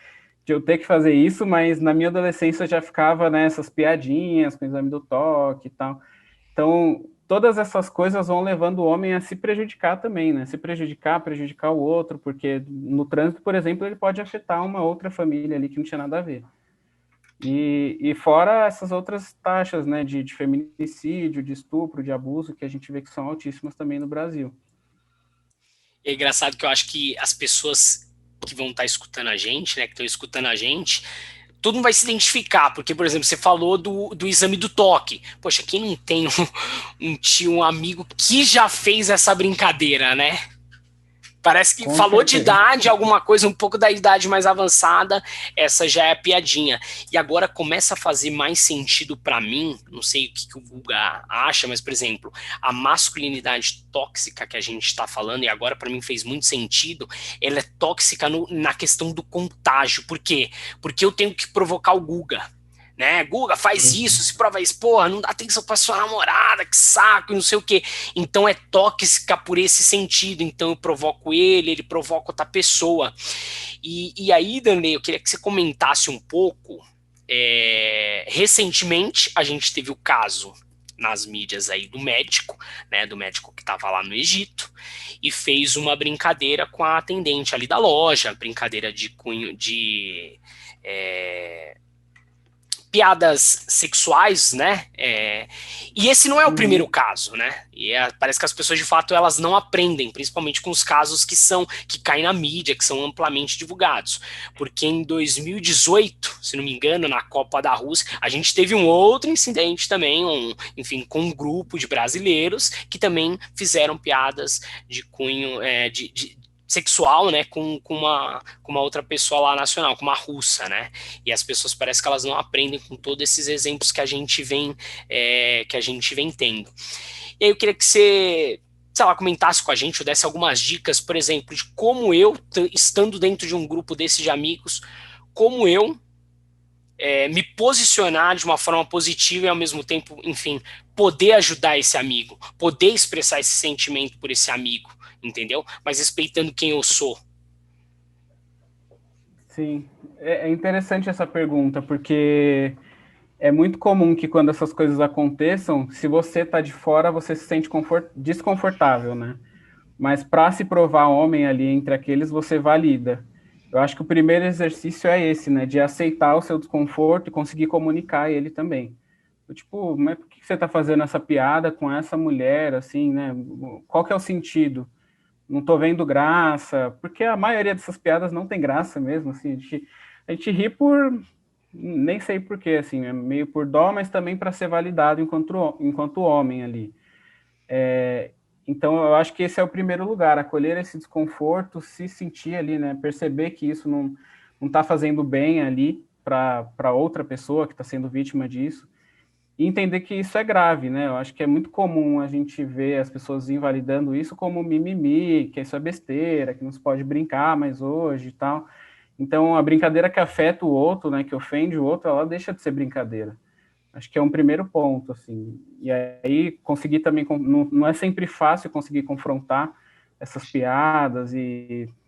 de eu ter que fazer isso, mas na minha adolescência já ficava nessas piadinhas com o exame do toque e tal. Então, todas essas coisas vão levando o homem a se prejudicar também, né? Se prejudicar o outro, porque no trânsito, por exemplo, ele pode afetar uma outra família ali que não tinha nada a ver. E fora essas outras taxas, né, de feminicídio, de estupro, de abuso, que a gente vê que são altíssimas também no Brasil. É engraçado que eu acho que as pessoas que vão estar escutando a gente, né, que estão escutando a gente, todo mundo vai se identificar, porque, por exemplo, você falou do exame do toque. Poxa, quem não tem um tio, um amigo que já fez essa brincadeira, né? Parece que falou de idade, alguma coisa um pouco da idade mais avançada, essa já é a piadinha. E agora começa a fazer mais sentido para mim, não sei o que o Guga acha, mas, por exemplo, a masculinidade tóxica que a gente está falando, e agora para mim fez muito sentido, ela é tóxica na questão do contágio. Por quê? Porque eu tenho que provocar o Guga. Né? Guga, faz isso, se prova isso, porra, não dá atenção pra sua namorada, que saco, não sei o quê. Então é tóxica por esse sentido. Então eu provoco ele provoca outra pessoa. E aí, Danley, eu queria que você comentasse um pouco Recentemente, a gente teve o caso nas mídias aí do médico, né, do médico que estava lá no Egito, e fez uma brincadeira com a atendente ali da loja, brincadeira de cunho de piadas sexuais, né? E esse não é o primeiro caso, né? E parece que as pessoas, de fato, elas não aprendem, principalmente com os casos que caem na mídia, que são amplamente divulgados. Porque em 2018, se não me engano, na Copa da Rússia, a gente teve um outro incidente também, enfim, com um grupo de brasileiros que também fizeram piadas de cunho sexual, né, com uma outra pessoa lá nacional, com uma russa, né, e as pessoas parece que elas não aprendem com todos esses exemplos que a gente vem tendo. E aí eu queria que você, sei lá, comentasse com a gente, ou desse algumas dicas, por exemplo, de como eu, estando dentro de um grupo desse de amigos, como eu me posicionar de uma forma positiva e ao mesmo tempo, enfim, poder ajudar esse amigo, poder expressar esse sentimento por esse amigo, entendeu? Mas respeitando quem eu sou. Sim, é interessante essa pergunta, porque é muito comum que quando essas coisas aconteçam, se você está de fora, você se sente desconfortável, né? Mas para se provar homem ali entre aqueles, você valida. Eu acho que o primeiro exercício é esse, né? De aceitar o seu desconforto e conseguir comunicar ele também. Tipo, mas por que você está fazendo essa piada com essa mulher, assim, né? Qual que é o sentido? Não tô vendo graça, porque a maioria dessas piadas não tem graça mesmo, assim, a gente ri por, nem sei por quê, assim, é meio por dó, mas também para ser validado enquanto homem ali. Então, eu acho que esse é o primeiro lugar, acolher esse desconforto, se sentir ali, né, perceber que isso não está fazendo bem ali para outra pessoa que está sendo vítima disso, e entender que isso é grave, né? Eu acho que é muito comum a gente ver as pessoas invalidando isso como mimimi, que isso é besteira, que não se pode brincar mais hoje e tal. Então, a brincadeira que afeta o outro, né, que ofende o outro, ela deixa de ser brincadeira. Acho que é um primeiro ponto, assim. E aí, conseguir também... Não é sempre fácil conseguir confrontar essas piadas,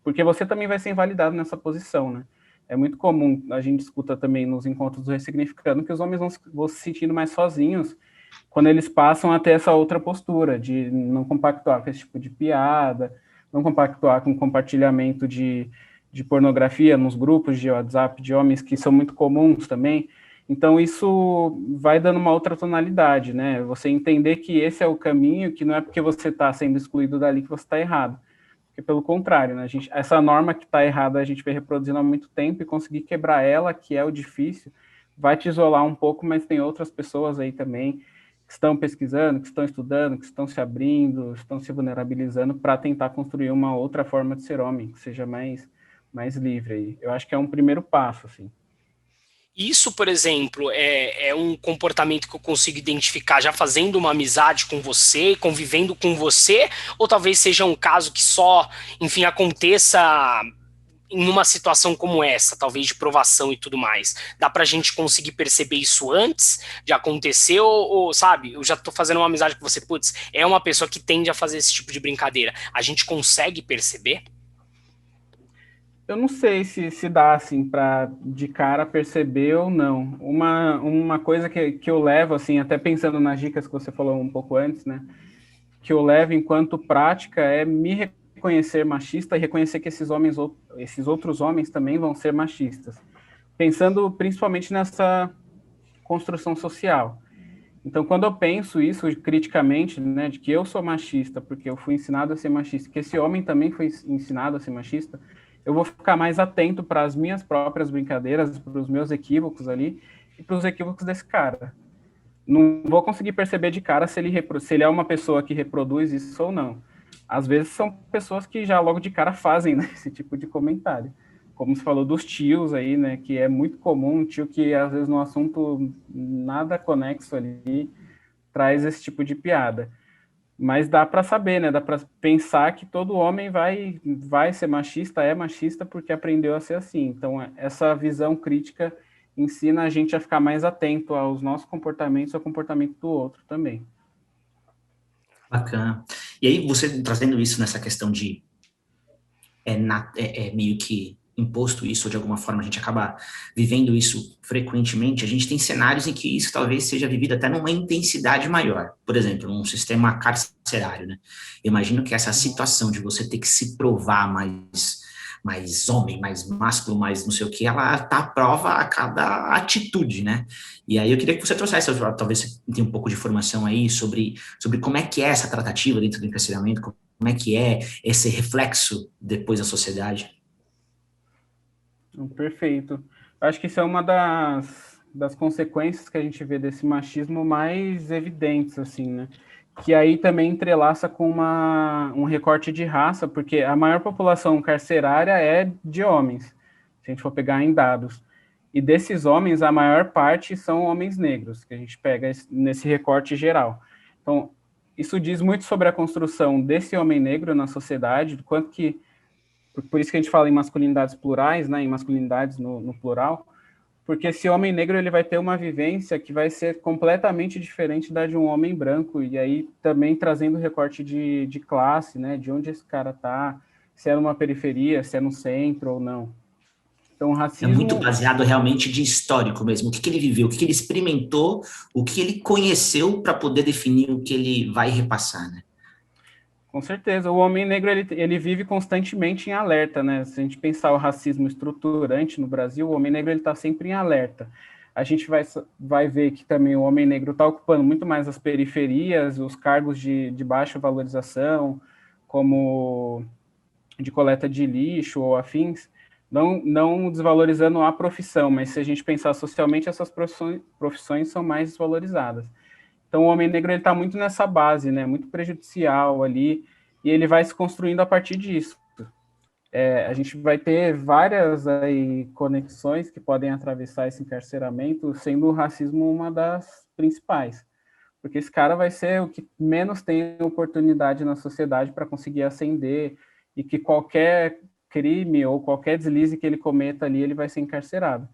porque você também vai ser invalidado nessa posição, né? É muito comum, a gente escuta também nos encontros do Ressignificando, que os homens vão se sentindo mais sozinhos quando eles passam a ter essa outra postura, de não compactuar com esse tipo de piada, não compactuar com compartilhamento de pornografia nos grupos de WhatsApp de homens, que são muito comuns também. Então, isso vai dando uma outra tonalidade, né? Você entender que esse é o caminho, que não é porque você está sendo excluído dali que você está errado. Porque, pelo contrário, né, essa norma que está errada a gente vem reproduzindo há muito tempo, e conseguir quebrar ela, que é o difícil, vai te isolar um pouco, mas tem outras pessoas aí também que estão pesquisando, que estão estudando, que estão se abrindo, estão se vulnerabilizando para tentar construir uma outra forma de ser homem, que seja mais livre aí. Eu acho que é um primeiro passo, assim. Isso, por exemplo, é um comportamento que eu consigo identificar já fazendo uma amizade com você, convivendo com você, ou talvez seja um caso que só, enfim, aconteça em uma situação como essa, talvez de provação e tudo mais. Dá pra gente conseguir perceber isso antes de acontecer, ou sabe, eu já tô fazendo uma amizade com você, putz, é uma pessoa que tende a fazer esse tipo de brincadeira. A gente consegue perceber? Eu não sei se dá, assim, para de cara perceber ou não. Uma coisa que eu levo, assim, até pensando nas dicas que você falou um pouco antes, né? Que eu levo enquanto prática é me reconhecer machista e reconhecer que esses outros homens também vão ser machistas. Pensando principalmente nessa construção social. Então, quando eu penso isso criticamente, né, de que eu sou machista porque eu fui ensinado a ser machista, que esse homem também foi ensinado a ser machista, eu vou ficar mais atento para as minhas próprias brincadeiras, para os meus equívocos ali e para os equívocos desse cara. Não vou conseguir perceber de cara se ele é uma pessoa que reproduz isso ou não. Às vezes são pessoas que já logo de cara fazem, né, esse tipo de comentário. Como você falou dos tios aí, né, que é muito comum, um tio que às vezes no assunto nada conexo ali traz esse tipo de piada. Mas dá para saber, né? Dá para pensar que todo homem vai ser machista, é machista porque aprendeu a ser assim. Então, essa visão crítica ensina a gente a ficar mais atento aos nossos comportamentos e ao comportamento do outro também. Bacana. E aí, você trazendo isso nessa questão de meio que imposto isso, ou de alguma forma a gente acaba vivendo isso frequentemente, a gente tem cenários em que isso talvez seja vivido até numa intensidade maior. Por exemplo, num sistema carcerário, né? Eu imagino que essa situação de você ter que se provar mais homem, mais másculo, mais não sei o que, ela tá à prova a cada atitude, né? E aí eu queria que você trouxesse, talvez você tenha um pouco de informação aí sobre como é que é essa tratativa dentro do encarceramento, como é que é esse reflexo depois da sociedade. Perfeito. Acho que isso é uma das consequências que a gente vê desse machismo mais evidentes, assim, né? Que aí também entrelaça com um recorte de raça, porque a maior população carcerária é de homens, se a gente for pegar em dados. E desses homens, a maior parte são homens negros, que a gente pega nesse recorte geral. Então, isso diz muito sobre a construção desse homem negro na sociedade, do quanto que por isso que a gente fala em masculinidades plurais, né, em masculinidades no plural, porque esse homem negro ele vai ter uma vivência que vai ser completamente diferente da de um homem branco, e aí também trazendo recorte de classe, né, de onde esse cara está, se é numa periferia, se é no centro ou não. Então, o racismo... É muito baseado realmente de histórico mesmo, o que ele viveu, o que ele experimentou, o que ele conheceu para poder definir o que ele vai repassar, né? Com certeza, o homem negro ele vive constantemente em alerta, né? Se a gente pensar o racismo estruturante no Brasil, o homem negro ele está sempre em alerta. A gente vai ver que também o homem negro está ocupando muito mais as periferias, os cargos de baixa valorização, como de coleta de lixo ou afins, não desvalorizando a profissão, mas se a gente pensar socialmente, essas profissões são mais desvalorizadas. Então, o homem negro está muito nessa base, né, muito prejudicial ali, e ele vai se construindo a partir disso. A gente vai ter várias aí, conexões que podem atravessar esse encarceramento, sendo o racismo uma das principais. Porque esse cara vai ser o que menos tem oportunidade na sociedade para conseguir ascender, e que qualquer crime ou qualquer deslize que ele cometa ali, ele vai ser encarcerado.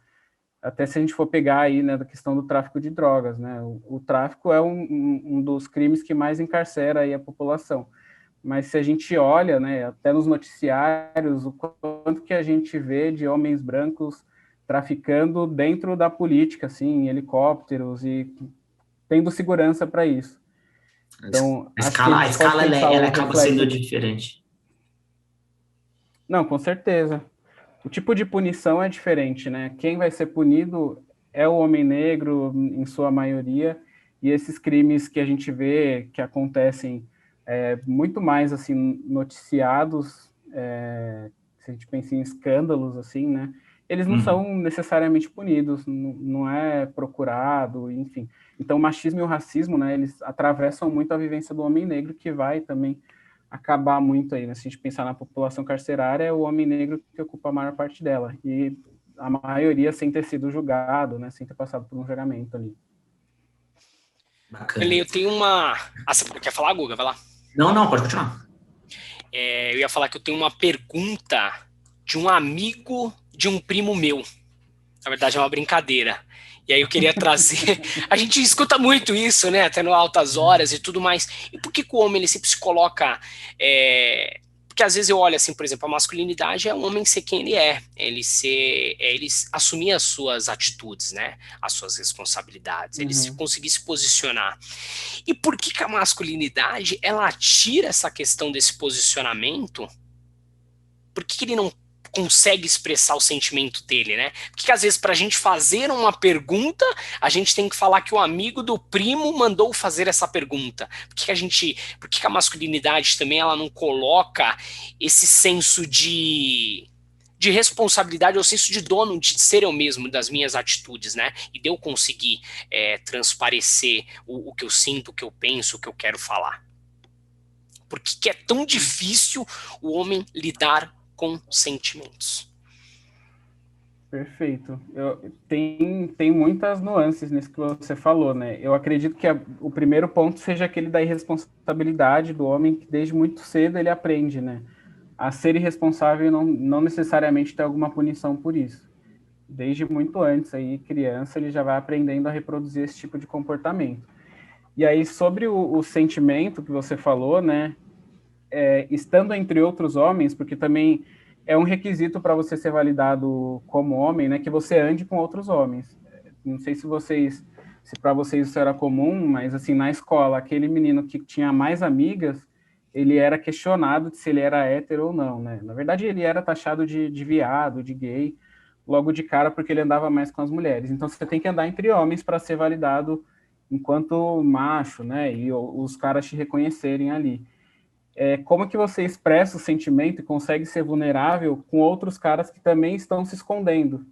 Até se a gente for pegar aí, né, da questão do tráfico de drogas, né, o tráfico é um dos crimes que mais encarcera aí a população. Mas se a gente olha, né, até nos noticiários, o quanto que a gente vê de homens brancos traficando dentro da política, assim, em helicópteros e tendo segurança para isso. Então, a escala ela acaba sendo diferente. Não, com certeza. O tipo de punição é diferente, né? Quem vai ser punido é o homem negro, em sua maioria, e esses crimes que a gente vê que acontecem muito mais, assim, noticiados, se a gente pensa em escândalos, assim, né? Eles não são necessariamente punidos, não é procurado, enfim. Então, o machismo e o racismo, né, eles atravessam muito a vivência do homem negro, que vai também acabar muito aí, né? Se a gente pensar na população carcerária, é o homem negro que ocupa a maior parte dela, e a maioria sem ter sido julgado, né? Sem ter passado por um julgamento ali. Bacana. Eu tenho uma... você quer falar, Guga? Vai lá. Não, pode continuar. Eu ia falar que eu tenho uma pergunta de um amigo de um primo meu. Na verdade, é uma brincadeira. E aí eu queria trazer... A gente escuta muito isso, né? Até no Altas Horas e tudo mais. E por que o homem ele sempre se coloca... Porque às vezes eu olho assim, por exemplo, a masculinidade é um homem ser quem ele é. Ele assumir as suas atitudes, né? As suas responsabilidades. Ele conseguir se posicionar. E por que a masculinidade, ela tira essa questão desse posicionamento? Por que ele não consegue expressar o sentimento dele, né? Porque às vezes pra gente fazer uma pergunta, a gente tem que falar que o amigo do primo mandou fazer essa pergunta. Por que a masculinidade também ela não coloca esse senso de responsabilidade ou senso de dono de ser eu mesmo das minhas atitudes, né? E de eu conseguir transparecer o que eu sinto, o que eu penso, o que eu quero falar. Por que é tão difícil o homem lidar com sentimentos? Perfeito. Tem muitas nuances nisso que você falou, né? Eu acredito que o primeiro ponto seja aquele da irresponsabilidade do homem, que desde muito cedo ele aprende, né? A ser irresponsável e não necessariamente ter alguma punição por isso. Desde muito antes, aí, criança, ele já vai aprendendo a reproduzir esse tipo de comportamento. E aí, sobre o sentimento que você falou, né? Estando entre outros homens, porque também é um requisito para você ser validado como homem, né, que você ande com outros homens. Não sei se para vocês isso era comum, mas assim, na escola, aquele menino que tinha mais amigas, ele era questionado de se ele era hétero ou não, né? Na verdade, ele era taxado de viado, de gay, logo de cara, porque ele andava mais com as mulheres. Então, você tem que andar entre homens para ser validado enquanto macho, né? E os caras te reconhecerem ali. Como que você expressa o sentimento e consegue ser vulnerável com outros caras que também estão se escondendo?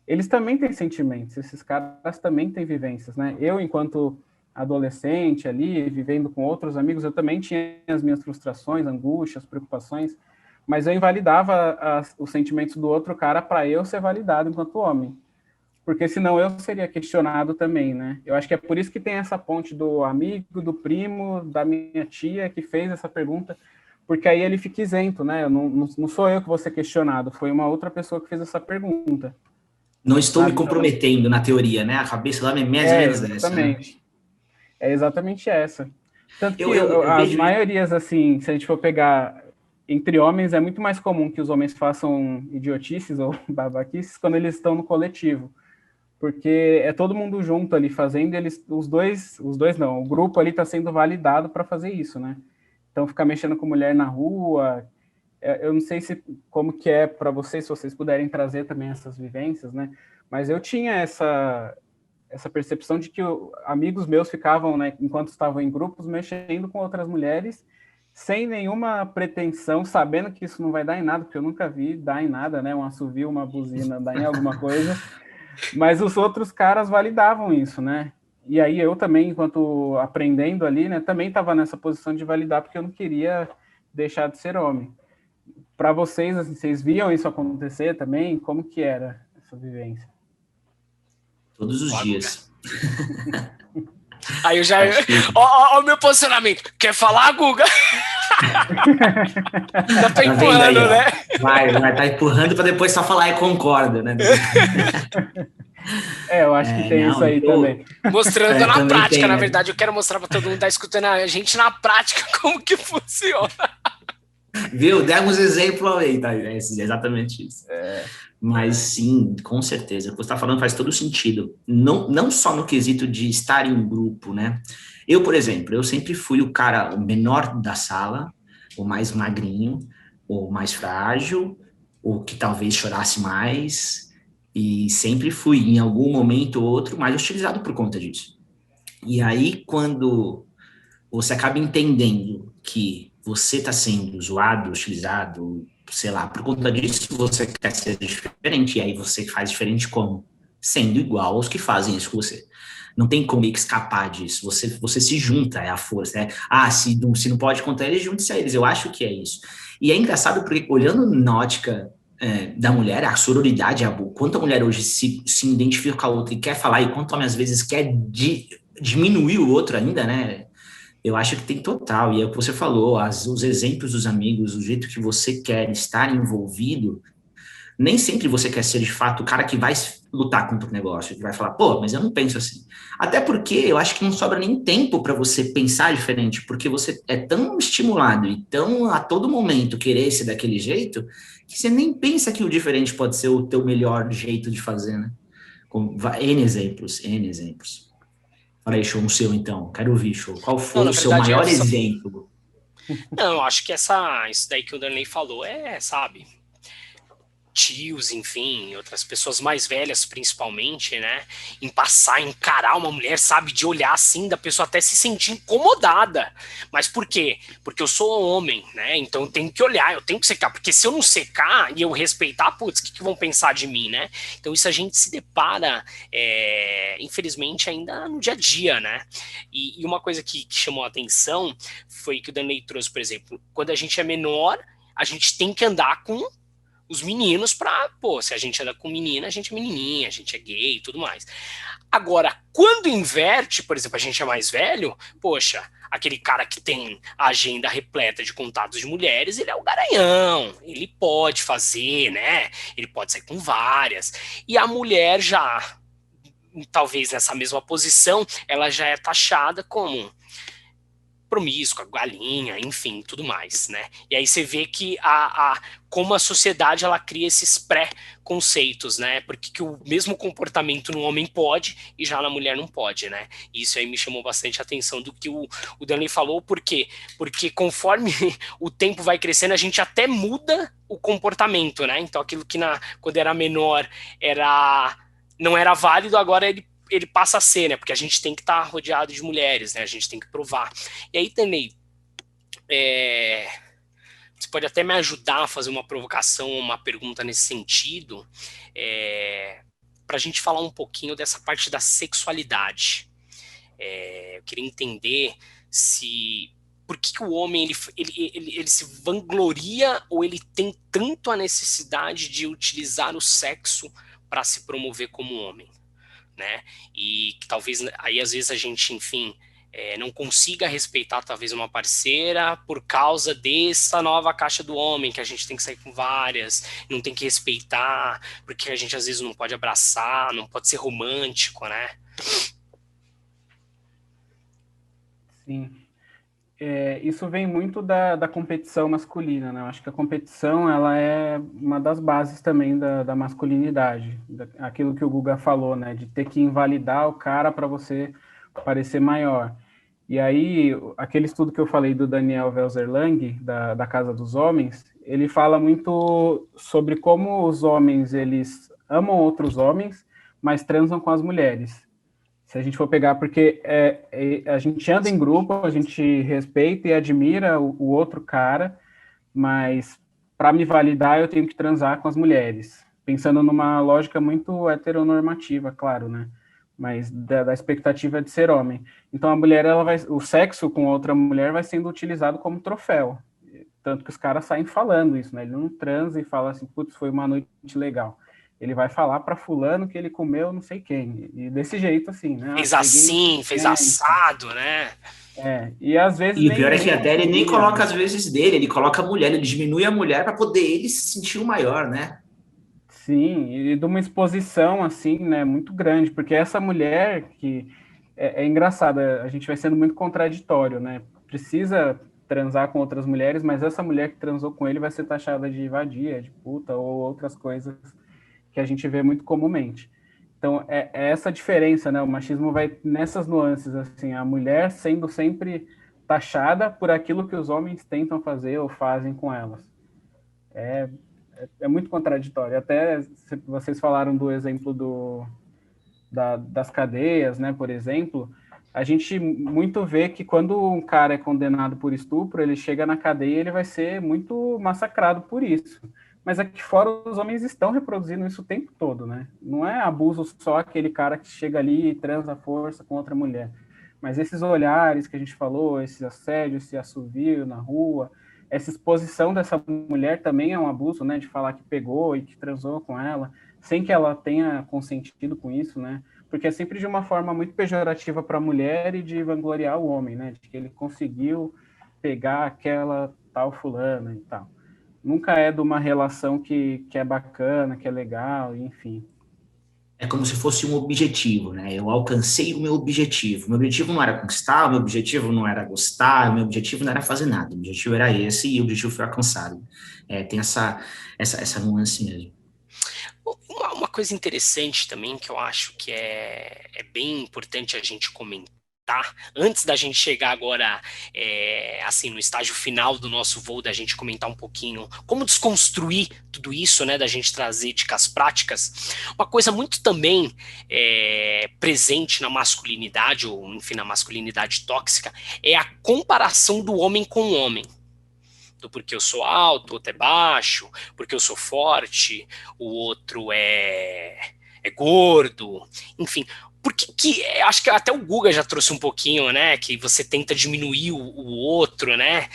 Eles também têm sentimentos, esses caras também têm vivências, né? Eu, enquanto adolescente ali, vivendo com outros amigos, eu também tinha as minhas frustrações, angústias, preocupações, mas eu invalidava os sentimentos do outro cara para eu ser validado enquanto homem, porque senão eu seria questionado também, né? Eu acho que é por isso que tem essa ponte do amigo, do primo, da minha tia que fez essa pergunta, porque aí ele fica isento, né? Não sou eu que vou ser questionado, foi uma outra pessoa que fez essa pergunta. Não estou me Sabe? comprometendo na teoria, né? A cabeça lá é mais ou menos essa, né? Exatamente. É exatamente essa. Tanto que Eu as vejo... maiorias, assim, se a gente for pegar entre homens, é muito mais comum que os homens façam idiotices ou babaquices quando eles estão no coletivo. Porque é todo mundo junto ali fazendo, os dois não, o grupo ali está sendo validado para fazer isso, né? Então, ficar mexendo com mulher na rua, eu não sei como que é para vocês, se vocês puderem trazer também essas vivências, né? Mas eu tinha essa percepção de que amigos meus ficavam, né, enquanto estavam em grupos, mexendo com outras mulheres, sem nenhuma pretensão, sabendo que isso não vai dar em nada, porque eu nunca vi dar em nada, né? Um assovio, uma buzina, dar em alguma coisa. Mas os outros caras validavam isso, né? E aí eu também, enquanto aprendendo ali, né, também estava nessa posição de validar, porque eu não queria deixar de ser homem. Para vocês, assim, vocês viam isso acontecer também? Como que era essa vivência? Todos os dias. Aí eu já... Ó o meu posicionamento. Quer falar, Guga? Já tá empurrando, aí, né? Vai tá empurrando para depois só falar e concorda, né? Eu acho que tem isso aí também. Mostrando na prática, na né? verdade. Eu quero mostrar para todo mundo que tá escutando a gente na prática como que funciona. Viu? Demos exemplo aí, tá? É exatamente isso. Mas sim, com certeza. O que você está falando faz todo sentido. Não só no quesito de estar em um grupo, né? Eu, por exemplo, eu sempre fui o cara o menor da sala, o mais magrinho, o mais frágil, o que talvez chorasse mais, e sempre fui, em algum momento ou outro, mais hostilizado por conta disso. E aí, quando você acaba entendendo que você está sendo zoado, hostilizado, sei lá, por conta disso você quer ser diferente, e aí você faz diferente como? Sendo igual aos que fazem isso com você. Não tem como escapar disso, você se junta, é a força, se não pode contar eles, junte-se a eles, eu acho que é isso. E é engraçado porque, olhando na ótica da mulher, a sororidade, quanto a mulher hoje se identifica com a outra e quer falar, e quanto a homem às vezes quer diminuir o outro ainda, né? Eu acho que tem total, e é o que você falou, os exemplos dos amigos, o jeito que você quer estar envolvido, nem sempre você quer ser, de fato, o cara que vai lutar contra o negócio, que vai falar, pô, mas eu não penso assim. Até porque eu acho que não sobra nem tempo para você pensar diferente, porque você é tão estimulado e tão a todo momento querer ser daquele jeito, que você nem pensa que o diferente pode ser o teu melhor jeito de fazer, né? N exemplos. Fala aí, Show, o seu então. Quero ouvir, Show. Qual foi o seu maior exemplo? Não, eu acho que isso daí que o Darley falou sabe, tios, enfim, outras pessoas mais velhas, principalmente, né, encarar uma mulher, sabe, de olhar assim, da pessoa até se sentir incomodada. Mas por quê? Porque eu sou homem, né, então eu tenho que olhar, eu tenho que secar, porque se eu não secar e eu respeitar, putz, o que vão pensar de mim, né? Então isso a gente se depara, infelizmente, ainda no dia a dia, né? E uma coisa que chamou a atenção foi que o Danley trouxe, por exemplo, quando a gente é menor, a gente tem que andar com os meninos se a gente anda com menina, a gente é menininha, a gente é gay e tudo mais. Agora, quando inverte, por exemplo, a gente é mais velho, poxa, aquele cara que tem a agenda repleta de contatos de mulheres, ele é o garanhão, ele pode fazer, né? Ele pode sair com várias. E a mulher já, talvez nessa mesma posição, ela já é taxada como promíscua, galinha, enfim, tudo mais, né? E aí você vê que como a sociedade ela cria esses pré-conceitos, né? Porque que o mesmo comportamento no homem pode e já na mulher não pode, né? E isso aí me chamou bastante a atenção do que o Danley falou, por quê? Porque conforme o tempo vai crescendo, a gente até muda o comportamento, né? Então aquilo que quando era menor não era válido, agora ele passa a ser, né? Porque a gente tem que estar rodeado de mulheres, né? A gente tem que provar. E aí, Danley, você pode até me ajudar a fazer uma provocação, uma pergunta nesse sentido, para a gente falar um pouquinho dessa parte da sexualidade. Eu queria entender por que o homem ele se vangloria ou ele tem tanto a necessidade de utilizar o sexo para se promover como homem, né? E que talvez aí às vezes a gente, enfim, não consiga respeitar talvez uma parceira por causa dessa nova caixa do homem, que a gente tem que sair com várias, não tem que respeitar, porque a gente às vezes não pode abraçar, não pode ser romântico, né? Sim. Isso vem muito da competição masculina, né? Eu acho que a competição ela é uma das bases também da masculinidade, aquilo que o Guga falou, né? De ter que invalidar o cara para você parecer maior. E aí, aquele estudo que eu falei do Daniel Welser-Lang, da Casa dos Homens, ele fala muito sobre como os homens, eles amam outros homens, mas transam com as mulheres. Se a gente for pegar, porque a gente anda em grupo, a gente respeita e admira o outro cara, mas para me validar eu tenho que transar com as mulheres, pensando numa lógica muito heteronormativa, claro, né? Mas da expectativa de ser homem. Então a mulher, o sexo com outra mulher vai sendo utilizado como troféu, tanto que os caras saem falando isso, né? Ele não transa e fala assim, putz, foi uma noite legal. Ele vai falar para fulano que ele comeu não sei quem. E desse jeito, assim, né? Fez assim, fez assado, né? E às vezes... E o pior é que até ele nem coloca as vezes dele, ele coloca a mulher, ele diminui a mulher para poder ele se sentir o maior, né? Sim, e de uma exposição, assim, né, muito grande, porque essa mulher que... É engraçado, a gente vai sendo muito contraditório, né? Precisa transar com outras mulheres, mas essa mulher que transou com ele vai ser taxada de vadia, de puta, ou outras coisas que a gente vê muito comumente. Então, é essa diferença, né? O machismo vai nessas nuances, assim, a mulher sendo sempre taxada por aquilo que os homens tentam fazer ou fazem com elas. É muito contraditório. Até vocês falaram do exemplo das cadeias, né? Por exemplo, a gente muito vê que quando um cara é condenado por estupro, ele chega na cadeia e ele vai ser muito massacrado por isso. Mas aqui fora os homens estão reproduzindo isso o tempo todo, né? Não é abuso só aquele cara que chega ali e transa à força com outra mulher. Mas esses olhares que a gente falou, esse assédio, esse assovio na rua, essa exposição dessa mulher também é um abuso, né? De falar que pegou e que transou com ela, sem que ela tenha consentido com isso, né? Porque é sempre de uma forma muito pejorativa para a mulher e de vangloriar o homem, né? De que ele conseguiu pegar aquela tal fulana e tal. Nunca é de uma relação que é bacana, que é legal, enfim. É como se fosse um objetivo, né? Eu alcancei o meu objetivo. O meu objetivo não era conquistar, o meu objetivo não era gostar, o meu objetivo não era fazer nada. O objetivo era esse e o objetivo foi alcançado. Tem essa nuance mesmo. Uma coisa interessante também que eu acho que é bem importante a gente comentar, antes da gente chegar agora assim no estágio final do nosso voo, da gente comentar um pouquinho como desconstruir tudo isso, né, da gente trazer dicas práticas, uma coisa muito também presente na masculinidade, ou enfim, na masculinidade tóxica, é a comparação do homem com o homem. Do porque eu sou alto, o outro é baixo, porque eu sou forte, o outro é gordo, enfim. Porque acho que até o Guga já trouxe um pouquinho, né? Que você tenta diminuir o outro, né?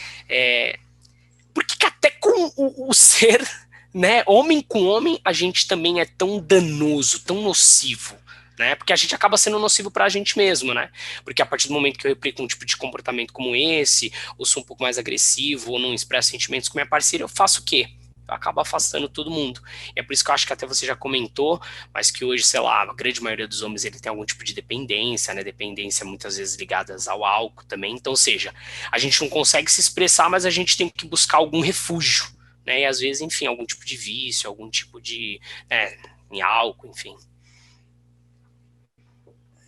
Por que até com o ser, né? Homem com homem, a gente também é tão danoso, tão nocivo, né? Porque a gente acaba sendo nocivo pra gente mesmo, né? Porque a partir do momento que eu replico um tipo de comportamento como esse, ou sou um pouco mais agressivo, ou não expresso sentimentos com minha parceira, eu faço o quê? acaba afastando todo mundo. E é por isso que eu acho que até você já comentou, mas que hoje, sei lá, a grande maioria dos homens ele tem algum tipo de dependência, né? Dependência muitas vezes ligadas ao álcool também. Então, ou seja, a gente não consegue se expressar, mas a gente tem que buscar algum refúgio, né? E às vezes, enfim, algum tipo de vício, algum tipo de, né, em álcool, enfim.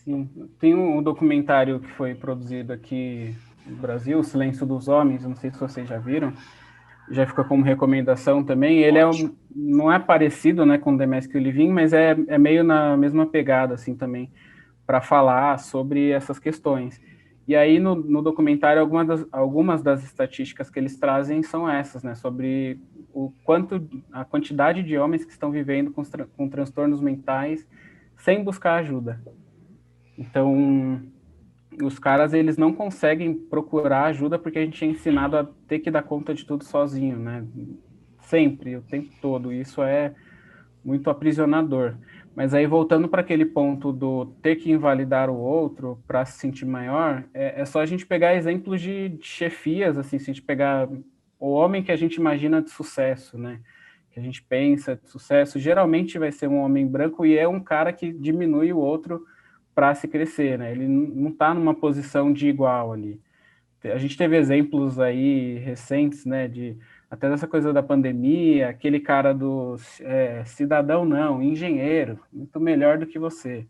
Sim, tem um documentário que foi produzido aqui no Brasil, O Silêncio dos Homens, não sei se vocês já viram, já ficou como recomendação também. Ele não é parecido, né, com The Mask Living, mas é meio na mesma pegada, assim, também, para falar sobre essas questões. E aí, no documentário, algumas das estatísticas que eles trazem são essas, né, sobre a quantidade de homens que estão vivendo com transtornos mentais sem buscar ajuda. Então, os caras, eles não conseguem procurar ajuda porque a gente é ensinado a ter que dar conta de tudo sozinho, né? Sempre, o tempo todo. Isso é muito aprisionador. Mas aí, voltando para aquele ponto do ter que invalidar o outro para se sentir maior, é só a gente pegar exemplos de chefias, assim, se a gente pegar o homem que a gente imagina de sucesso, né? Que a gente pensa de sucesso, geralmente vai ser um homem branco e é um cara que diminui o outro para se crescer, né? Ele não está numa posição de igual ali. A gente teve exemplos aí recentes, né, de até dessa coisa da pandemia, aquele cara do cidadão não, engenheiro, muito melhor do que você.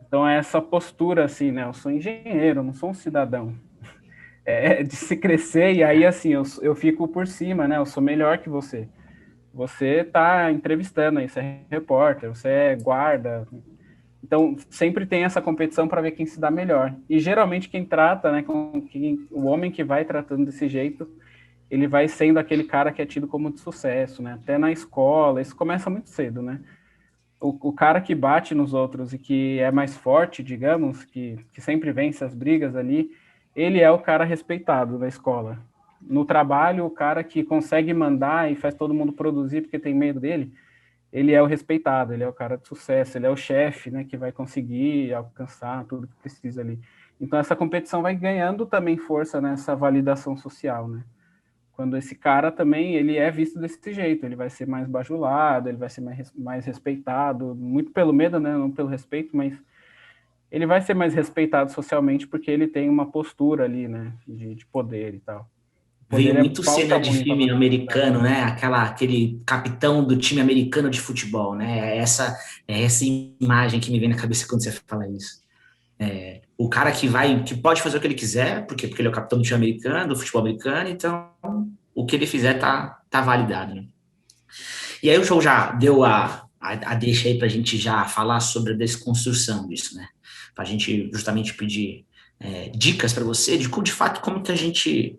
Então é essa postura assim, né? Eu sou engenheiro, não sou um cidadão. De se crescer e aí assim eu fico por cima, né? Eu sou melhor que você. Você está entrevistando aí, você é repórter, você é guarda. Então, sempre tem essa competição para ver quem se dá melhor. E geralmente quem trata, né, o homem que vai tratando desse jeito, ele vai sendo aquele cara que é tido como de sucesso, né? Até na escola, isso começa muito cedo, né? O cara que bate nos outros e que é mais forte, digamos, que sempre vence as brigas ali, ele é o cara respeitado da escola. No trabalho, o cara que consegue mandar e faz todo mundo produzir porque tem medo dele, ele é o respeitado, ele é o cara de sucesso, ele é o chefe, né, que vai conseguir alcançar tudo que precisa ali. Então essa competição vai ganhando também força nessa validação social, né? Quando esse cara também, ele é visto desse jeito, ele vai ser mais bajulado, ele vai ser mais respeitado, muito pelo medo, né, não pelo respeito, mas ele vai ser mais respeitado socialmente porque ele tem uma postura ali, né, de poder e tal. O Veio poder muito pauta cena de muito a filme masculinidade. americano, né? Aquele capitão do time americano de futebol, né? É essa imagem que me vem na cabeça quando você fala isso. O cara que pode fazer o que ele quiser, porque ele é o capitão do time americano, do futebol americano, então o que ele fizer tá validado, né? E aí o show já deu a deixa aí pra gente já falar sobre a desconstrução disso, né? Pra gente justamente pedir dicas para você de fato como que a gente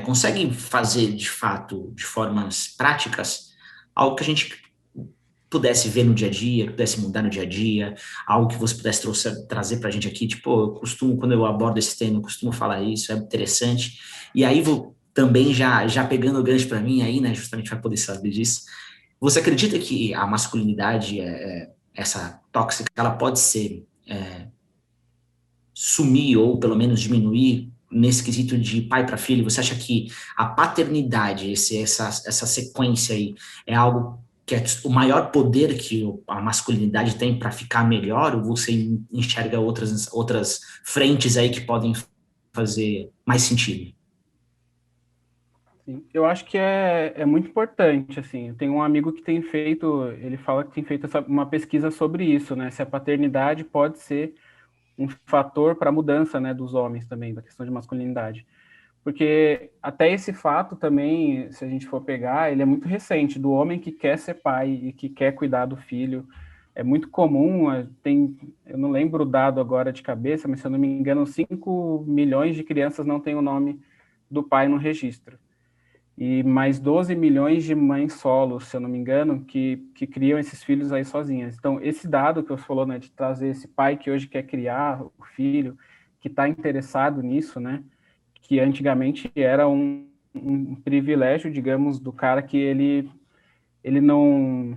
consegue fazer de fato, de formas práticas, algo que a gente pudesse ver no dia a dia, que pudesse mudar no dia a dia, algo que você pudesse trazer para a gente aqui, tipo, eu costumo, quando eu abordo esse tema, eu costumo falar isso, é interessante, e aí vou também já pegando o gancho para mim aí, né, justamente para poder saber disso, você acredita que a masculinidade, essa tóxica, ela pode ser sumir ou pelo menos diminuir nesse quesito de pai para filho? Você acha que a paternidade, essa sequência aí, é algo que é o maior poder que a masculinidade tem para ficar melhor, ou você enxerga outras frentes aí que podem fazer mais sentido? Sim, eu acho que é muito importante, assim, eu tenho um amigo que tem feito, ele fala que tem feito uma pesquisa sobre isso, né, se a paternidade pode ser um fator para a mudança, né, dos homens também, da questão de masculinidade. Porque até esse fato também, se a gente for pegar, ele é muito recente, do homem que quer ser pai e que quer cuidar do filho. É muito comum, eu não lembro o dado agora de cabeça, mas se eu não me engano, 5 milhões de crianças não têm o nome do pai no registro. E mais 12 milhões de mães solos, se eu não me engano, que criam esses filhos aí sozinhas. Então, esse dado que você falou, né, de trazer esse pai que hoje quer criar o filho, que está interessado nisso, né, que antigamente era um privilégio, digamos, do cara que ele não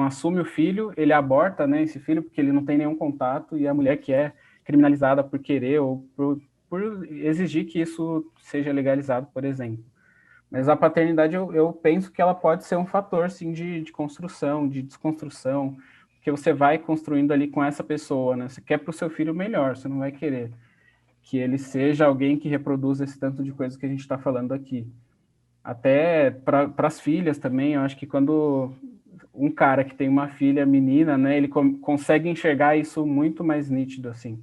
assume o filho, ele aborta, né, esse filho porque ele não tem nenhum contato, e a mulher que é criminalizada por querer ou por exigir que isso seja legalizado, por exemplo. Mas a paternidade, eu penso que ela pode ser um fator, sim, de construção, de desconstrução, porque você vai construindo ali com essa pessoa, né? Você quer para o seu filho o melhor, você não vai querer que ele seja alguém que reproduza esse tanto de coisa que a gente está falando aqui. Até para as filhas também, eu acho que quando um cara que tem uma filha menina, né, ele consegue enxergar isso muito mais nítido, assim.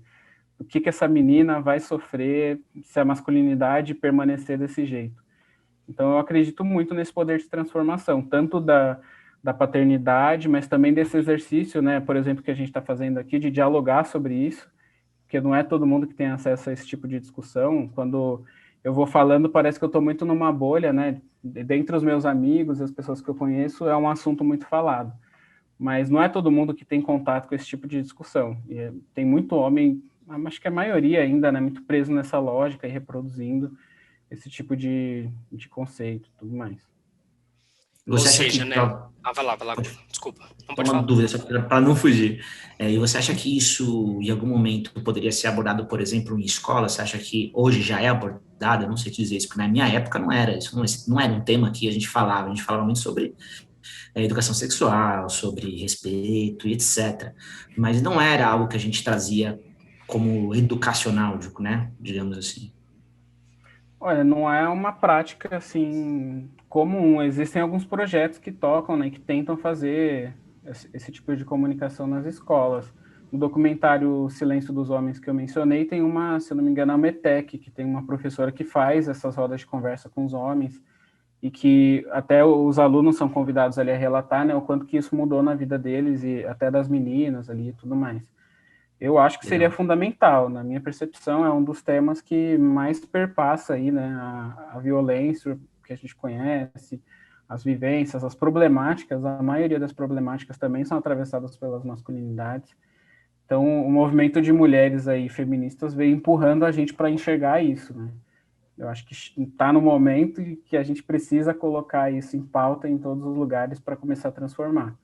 O que essa menina vai sofrer se a masculinidade permanecer desse jeito. Então, eu acredito muito nesse poder de transformação, tanto da paternidade, mas também desse exercício, né, por exemplo, que a gente está fazendo aqui, de dialogar sobre isso, porque não é todo mundo que tem acesso a esse tipo de discussão. Quando eu vou falando, parece que eu estou muito numa bolha, né? Dentre os meus amigos e as pessoas que eu conheço, é um assunto muito falado. Mas não é todo mundo que tem contato com esse tipo de discussão. E tem muito homem, acho que a maioria ainda, né, muito preso nessa lógica e reproduzindo esse tipo de conceito e tudo mais. Ou Você acha seja, que... né? Vai lá, desculpa. Não pode Uma falar. dúvida, só para não fugir. E você acha que isso, em algum momento, poderia ser abordado, por exemplo, em escola? Você acha que hoje já é abordado? Eu não sei te dizer isso, porque na minha época não era isso, não era um tema que a gente falava muito sobre educação sexual, sobre respeito e etc. Mas não era algo que a gente trazia como educacional, né? Digamos assim. Olha, não é uma prática assim comum. Existem alguns projetos que tocam, né, que tentam fazer esse tipo de comunicação nas escolas. No documentário Silêncio dos Homens que eu mencionei, tem uma, se eu não me engano, a METEC, que tem uma professora que faz essas rodas de conversa com os homens e que até os alunos são convidados ali a relatar, né, o quanto que isso mudou na vida deles e até das meninas ali e tudo mais. Eu acho que seria Legal. fundamental, na minha percepção, é um dos temas que mais perpassa aí, né, a violência que a gente conhece, as vivências, as problemáticas, a maioria das problemáticas também são atravessadas pelas masculinidades. Então, o movimento de mulheres aí feministas veio empurrando a gente para enxergar isso, né? Eu acho que está no momento que a gente precisa colocar isso em pauta em todos os lugares para começar a transformar.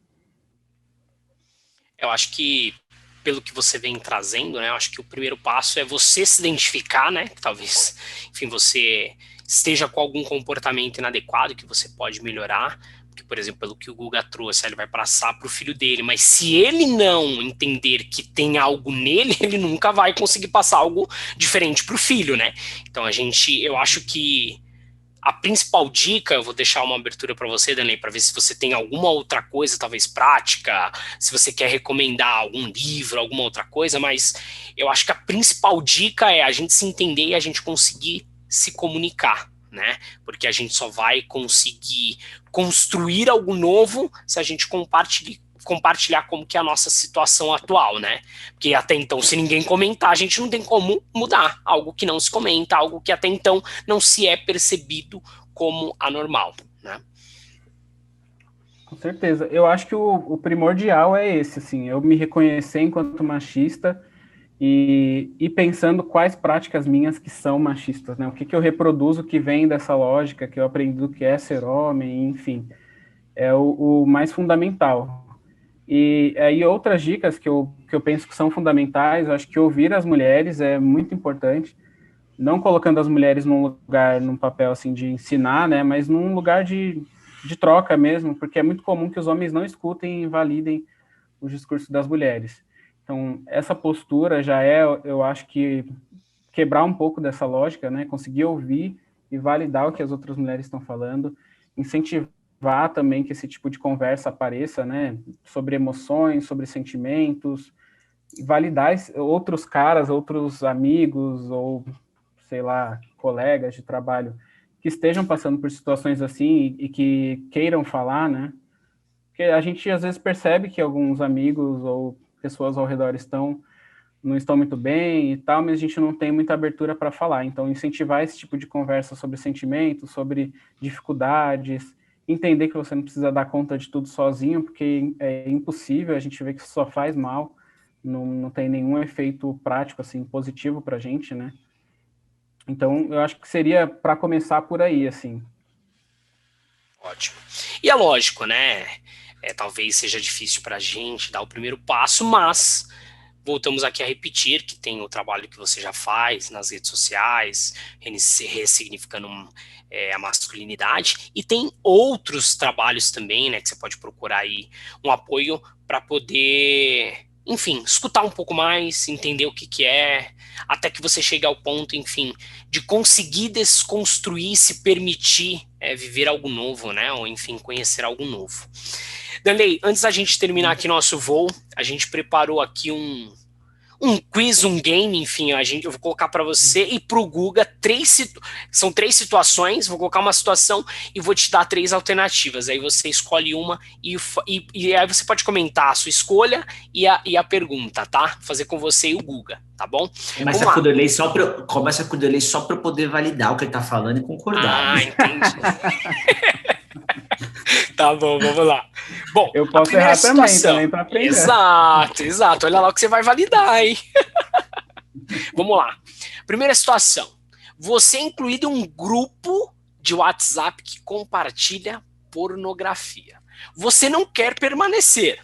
Eu acho que, pelo que você vem trazendo, né? Eu acho que o primeiro passo é você se identificar, né? Talvez, enfim, você esteja com algum comportamento inadequado que você pode melhorar. Porque, por exemplo, pelo que o Guga trouxe, ele vai passar para o filho dele. Mas se ele não entender que tem algo nele, ele nunca vai conseguir passar algo diferente para o filho, né? Então, eu acho que a principal dica, eu vou deixar uma abertura para você, Danley, para ver se você tem alguma outra coisa, talvez prática, se você quer recomendar algum livro, alguma outra coisa, mas eu acho que a principal dica é a gente se entender e a gente conseguir se comunicar, né? Porque a gente só vai conseguir construir algo novo se a gente compartilhar como que é a nossa situação atual, né? Porque até então, se ninguém comentar, a gente não tem como mudar algo que não se comenta, algo que até então não se é percebido como anormal, né? Com certeza. Eu acho que o primordial é esse, assim, eu me reconhecer enquanto machista e pensando quais práticas minhas que são machistas, né? O que eu reproduzo que vem dessa lógica que eu aprendi do que é ser homem, enfim, é o mais fundamental. E aí outras dicas que eu penso que são fundamentais, eu acho que ouvir as mulheres é muito importante, não colocando as mulheres num lugar, num papel assim de ensinar, né, mas num lugar de troca mesmo, porque é muito comum que os homens não escutem e invalidem os discursos das mulheres. Então, essa postura já é, eu acho que quebrar um pouco dessa lógica, né, conseguir ouvir e validar o que as outras mulheres estão falando, incentivar também que esse tipo de conversa apareça, né, sobre emoções, sobre sentimentos, e validar outros caras, outros amigos ou, sei lá, colegas de trabalho que estejam passando por situações assim e que queiram falar, né? Porque a gente às vezes percebe que alguns amigos ou pessoas ao redor não estão muito bem e tal, mas a gente não tem muita abertura para falar. Então, incentivar esse tipo de conversa sobre sentimentos, sobre dificuldades, entender que você não precisa dar conta de tudo sozinho, porque é impossível, a gente vê que isso só faz mal, não tem nenhum efeito prático, assim, positivo para a gente, né? Então, eu acho que seria para começar por aí, assim. Ótimo. E é lógico, né? Talvez seja difícil para a gente dar o primeiro passo, mas voltamos aqui a repetir que tem o trabalho que você já faz nas redes sociais, ressignificando a masculinidade, e tem outros trabalhos também, né, que você pode procurar aí um apoio para poder, enfim, escutar um pouco mais, entender o que é, até que você chegue ao ponto, enfim, de conseguir desconstruir, se permitir viver algo novo, né, ou enfim, conhecer algo novo. Danley, antes da gente terminar aqui nosso voo, a gente preparou aqui um quiz, um game, enfim, eu vou colocar para você e para o Guga são 3 situações, vou colocar uma situação e vou te dar 3 alternativas, aí você escolhe uma e aí você pode comentar a sua escolha e a pergunta, tá? Vou fazer com você e o Guga, tá bom? Começa com o Danley só para eu poder validar o que ele tá falando e concordar. Ah, entendi. Tá bom, vamos lá. Bom, eu posso errar também para aprender. Exato. Olha lá o que você vai validar, hein? Vamos lá. Primeira situação. Você é incluído em um grupo de WhatsApp que compartilha pornografia. Você não quer permanecer,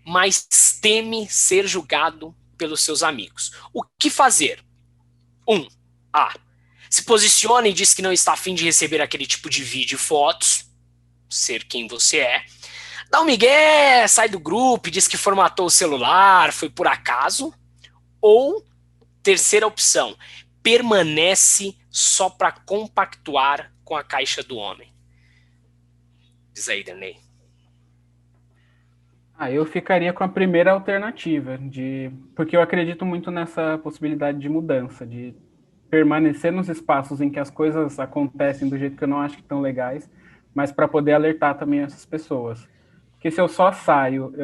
mas teme ser julgado pelos seus amigos. O que fazer? 1. Se posiciona e diz que não está a fim de receber aquele tipo de vídeo e fotos, ser quem você é. Dá um migué, sai do grupo, diz que formatou o celular, foi por acaso. Ou, terceira opção, permanece só para compactuar com a caixa do homem. Diz aí, Danley. Eu ficaria com a primeira alternativa, porque eu acredito muito nessa possibilidade de mudança, de permanecer nos espaços em que as coisas acontecem do jeito que eu não acho que estão legais, mas para poder alertar também essas pessoas. Porque se eu só saio,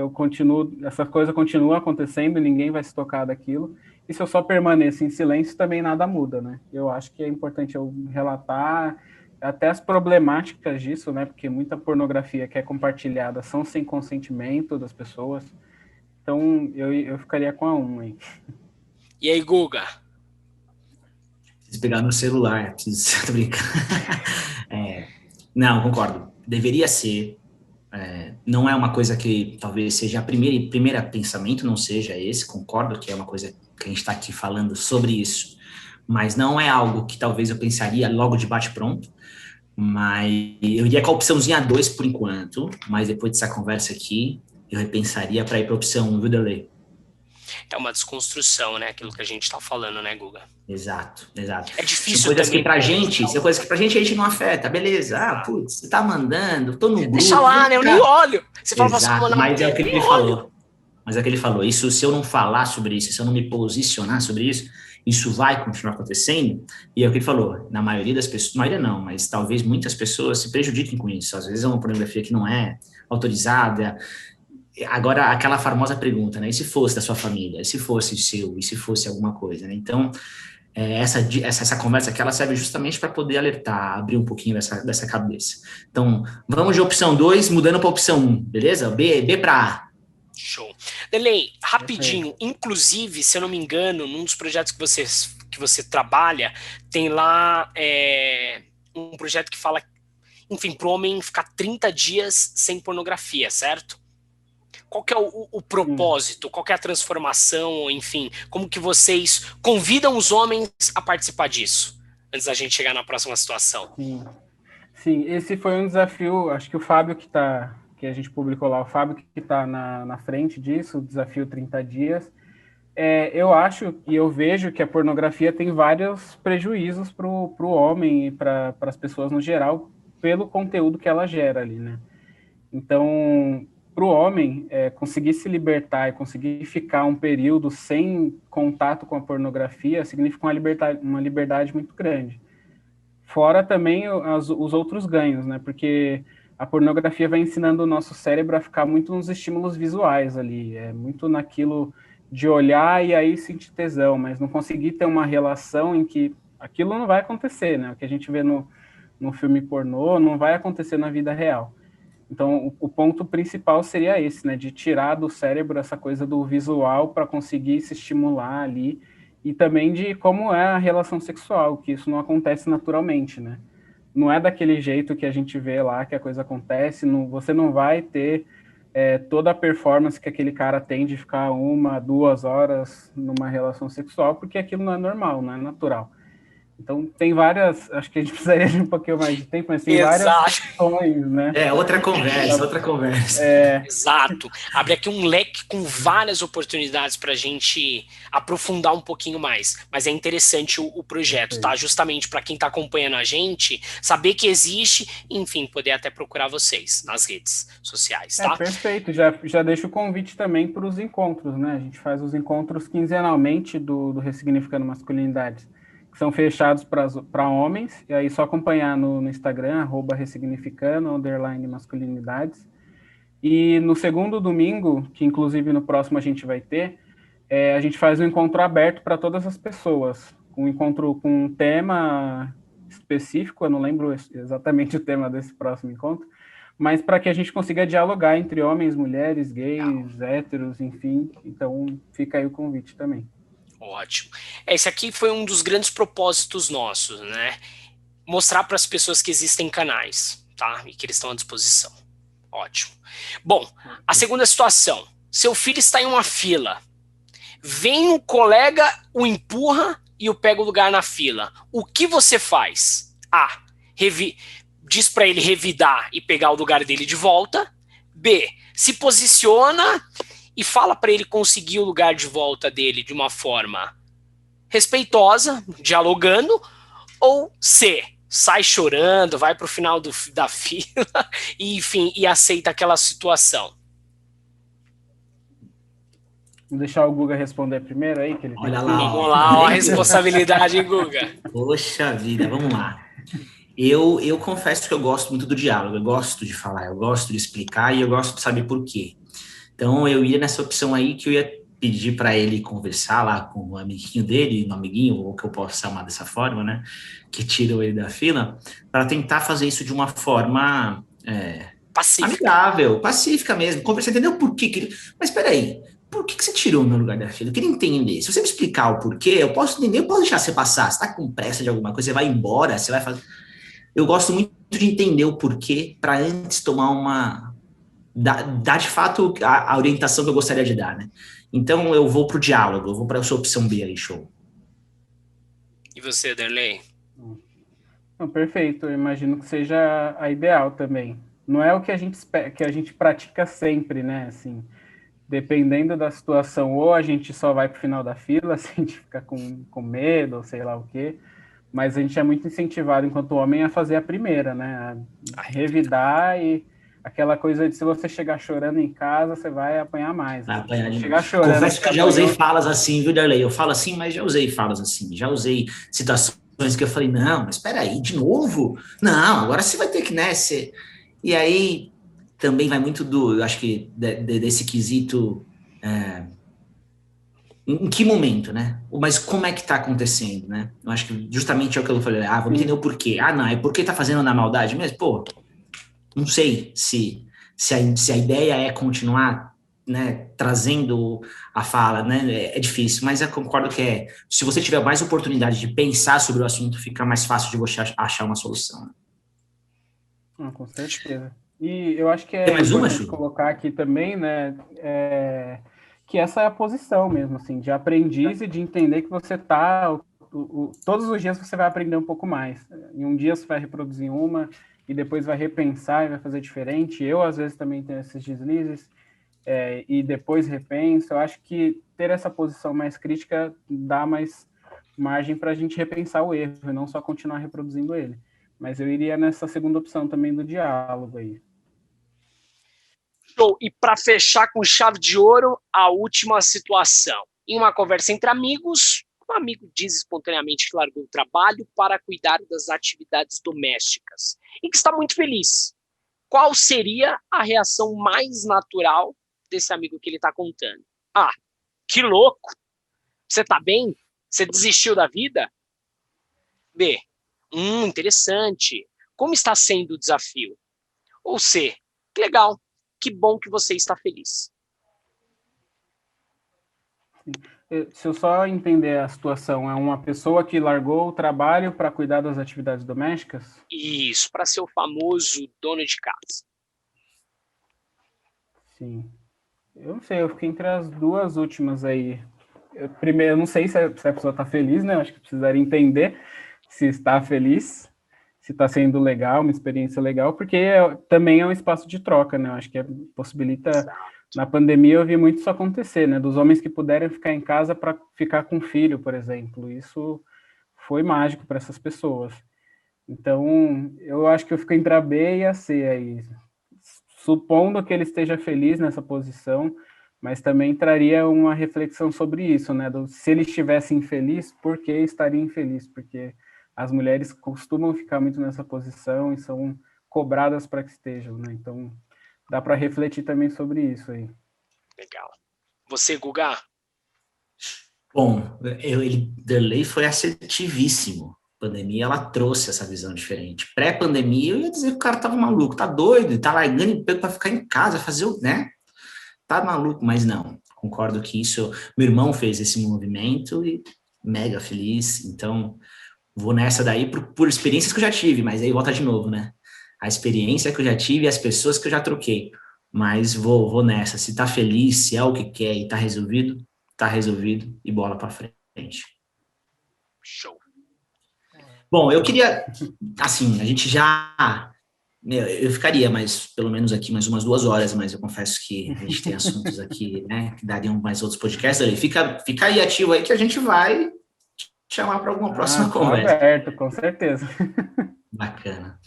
essa coisa continua acontecendo, ninguém vai se tocar daquilo, e se eu só permaneço em silêncio, também nada muda, né? Eu acho que é importante eu relatar até as problemáticas disso, né? Porque muita pornografia que é compartilhada são sem consentimento das pessoas. Então, eu ficaria com a 1 aí. E aí, Guga? Preciso pegar meu celular, tô brincando. Não, concordo. Deveria ser. Não é uma coisa que talvez seja a primeira pensamento, não seja esse, concordo que é uma coisa que a gente está aqui falando sobre isso, mas não é algo que talvez eu pensaria logo de bate-pronto, mas eu iria com a opçãozinha 2 por enquanto, mas depois dessa conversa aqui, eu repensaria para ir para a opção 1, viu, Danley? É uma desconstrução, né? Aquilo que a gente está falando, né, Guga? Exato. É difícil são coisas também. São coisas que pra gente a gente não afeta, beleza. Putz, você tá mandando, tô no grupo. Deixa lá, né? Eu nem olho. Você fala Exato, mas é o que ele falou. Mas é o que ele falou. Isso, se eu não falar sobre isso, se eu não me posicionar sobre isso, isso vai continuar acontecendo. E é o que ele falou. Na maioria das pessoas, maioria não, mas talvez muitas pessoas se prejudiquem com isso. Às vezes é uma pornografia que não é autorizada. Agora, aquela famosa pergunta, né? E se fosse da sua família? E se fosse seu? E se fosse alguma coisa, né? Então, essa conversa aqui, ela serve justamente para poder alertar, abrir um pouquinho dessa cabeça. Então, vamos de opção 2, mudando para opção 1, beleza? B para A. Show. Danley, rapidinho, inclusive, se eu não me engano, num dos projetos que você trabalha, tem lá um projeto que fala, enfim, para o homem ficar 30 dias sem pornografia, certo? Qual que é o propósito? Qual que é a transformação? Enfim, como que vocês convidam os homens a participar disso? Antes da gente chegar na próxima situação. Sim, esse foi um desafio, acho que o Fábio que a gente publicou lá, o Fábio que está na frente disso, o desafio 30 dias. Eu acho e eu vejo que a pornografia tem vários prejuízos para o homem e para as pessoas no geral, pelo conteúdo que ela gera ali, né? Então, para o homem, conseguir se libertar e conseguir ficar um período sem contato com a pornografia significa uma liberdade muito grande. Fora também os outros ganhos, né? Porque a pornografia vai ensinando o nosso cérebro a ficar muito nos estímulos visuais ali, muito naquilo de olhar e aí sentir tesão, mas não conseguir ter uma relação em que aquilo não vai acontecer, né? O que a gente vê no filme pornô não vai acontecer na vida real. Então, o ponto principal seria esse, né? De tirar do cérebro essa coisa do visual para conseguir se estimular ali, e também de como é a relação sexual, que isso não acontece naturalmente, né? Não é daquele jeito que a gente vê lá que a coisa acontece, você não vai ter toda a performance que aquele cara tem de ficar 1, 2 horas numa relação sexual, porque aquilo não é normal, não é natural. Então, tem várias, acho que a gente precisaria de um pouquinho mais de tempo, mas tem várias questões, né? Outra conversa. Exato. Abre aqui um leque com várias oportunidades para a gente aprofundar um pouquinho mais. Mas é interessante o projeto, tá? Justamente para quem está acompanhando a gente, saber que existe, enfim, poder até procurar vocês nas redes sociais, tá? Perfeito. Já deixo o convite também para os encontros, né? A gente faz os encontros quinzenalmente do Ressignificando Masculinidades, que são fechados para homens, e aí só acompanhar no Instagram, @ressignificando_masculinidades. E no segundo domingo, que inclusive no próximo a gente vai ter, a gente faz um encontro aberto para todas as pessoas, um encontro com um tema específico, eu não lembro exatamente o tema desse próximo encontro, mas para que a gente consiga dialogar entre homens, mulheres, gays, héteros, enfim. Então fica aí o convite também. Ótimo. Esse aqui foi um dos grandes propósitos nossos, né? Mostrar para as pessoas que existem canais, tá? E que eles estão à disposição. Ótimo. Bom, a segunda situação. Seu filho está em uma fila. Vem um colega, o empurra e o pega o lugar na fila. O que você faz? A. Diz para ele revidar e pegar o lugar dele de volta. B. Se posiciona e fala para ele conseguir o lugar de volta dele de uma forma respeitosa, dialogando. Ou C, sai chorando, vai para o final da fila e, enfim, e aceita aquela situação. Vamos deixar o Guga responder primeiro aí, que ele Olha tem... lá, Vamos lá, ó, a responsabilidade, hein, Guga? Poxa vida, vamos lá. Eu confesso que eu gosto muito do diálogo, eu gosto de falar, eu gosto de explicar e eu gosto de saber por quê. Então, eu ia nessa opção aí que eu ia pedir para ele conversar lá com o amiguinho dele, um amiguinho, ou que eu posso chamar dessa forma, né, que tirou ele da fila, para tentar fazer isso de uma forma amigável, pacífica mesmo, conversar, entendeu por quê que ele... Mas espera aí, por que você tirou o meu lugar da fila? Eu queria entender. Se você me explicar o porquê, eu posso entender, eu posso deixar você passar. Você tá com pressa de alguma coisa, você vai embora, você vai fazer... Eu gosto muito de entender o porquê para antes tomar dar de fato a orientação que eu gostaria de dar, né? Então eu vou pro diálogo, eu vou para a sua opção B aí, show. E você, Derley? Não, perfeito, eu imagino que seja a ideal também. Não é o que a gente pratica sempre, né? Assim, dependendo da situação, ou a gente só vai pro final da fila, se a gente fica com medo, ou sei lá o quê, mas a gente é muito incentivado, enquanto homem, a fazer a primeira, né? A revidar e aquela coisa de se você chegar chorando em casa, você vai apanhar mais. Vai apanhar de chegar chorando. Confesso que eu já usei falas assim, viu, Darley? Eu falo assim, mas já usei falas assim. Já usei situações que eu falei, não, mas espera aí, de novo? Não, agora você vai ter que, né, ser... E aí também vai muito eu acho que desse quesito... Em que momento, né? Mas como é que tá acontecendo, né? Eu acho que justamente é o que eu falei, vamos entender o porquê. Não, é porque tá fazendo na maldade mesmo? Pô, não sei se a ideia é continuar, né, trazendo a fala, né, é difícil, mas eu concordo que se você tiver mais oportunidade de pensar sobre o assunto, fica mais fácil de você achar uma solução. Com certeza. E eu acho que Tem mais uma, importante colocar aqui também, né, que essa é a posição mesmo, assim, de aprendiz e de entender que você tá, todos os dias você vai aprender um pouco mais. Em um dia você vai reproduzir uma, e depois vai repensar e vai fazer diferente. Eu, às vezes, também tenho esses deslizes, e depois repenso. Eu acho que ter essa posição mais crítica dá mais margem para a gente repensar o erro, e não só continuar reproduzindo ele. Mas eu iria nessa segunda opção também do diálogo aí. Show. E para fechar com chave de ouro, a última situação. Em uma conversa entre amigos, um amigo diz espontaneamente que largou o trabalho para cuidar das atividades domésticas e que está muito feliz. Qual seria a reação mais natural desse amigo que ele está contando? Que louco! Você está bem? Você desistiu da vida? B. Interessante. Como está sendo o desafio? Ou C. Que legal. Que bom que você está feliz. Se eu só entender a situação, é uma pessoa que largou o trabalho para cuidar das atividades domésticas? Isso, para ser o famoso dono de casa. Sim. Eu não sei, eu fiquei entre as duas últimas aí. Primeiro, eu não sei se a pessoa está feliz, né? Eu acho que precisaria entender se está feliz, se está sendo legal, uma experiência legal, porque também é um espaço de troca, né? Eu acho que possibilita. Na pandemia eu vi muito isso acontecer, né? Dos homens que puderam ficar em casa para ficar com o filho, por exemplo. Isso foi mágico para essas pessoas. Então, eu acho que eu fico entre a B e a C aí. Supondo que ele esteja feliz nessa posição, mas também traria uma reflexão sobre isso, né? Se ele estivesse infeliz, por que estaria infeliz? Porque as mulheres costumam ficar muito nessa posição e são cobradas para que estejam, né? Então, dá para refletir também sobre isso aí. Legal. Você, Guga? Bom, Derlei foi assertivíssimo. A pandemia, ela trouxe essa visão diferente. Pré-pandemia, eu ia dizer que o cara tava maluco, tá doido, tá largando emprego para ficar em casa, fazer o, né? Tá maluco, mas não. Concordo que isso, meu irmão fez esse movimento e mega feliz, então vou nessa daí por experiências que eu já tive, mas aí volta de novo, né? A experiência que eu já tive e as pessoas que eu já troquei, mas vou nessa. Se tá feliz, se é o que quer e tá resolvido e bola para frente. Show. Bom, eu queria, assim, a gente já... Eu ficaria mais, pelo menos aqui, mais umas 2 horas, mas eu confesso que a gente tem assuntos aqui, né, que dariam mais outros podcasts ali. Fica aí ativo aí que a gente vai te chamar para alguma próxima conversa. Aberto, com certeza. Bacana.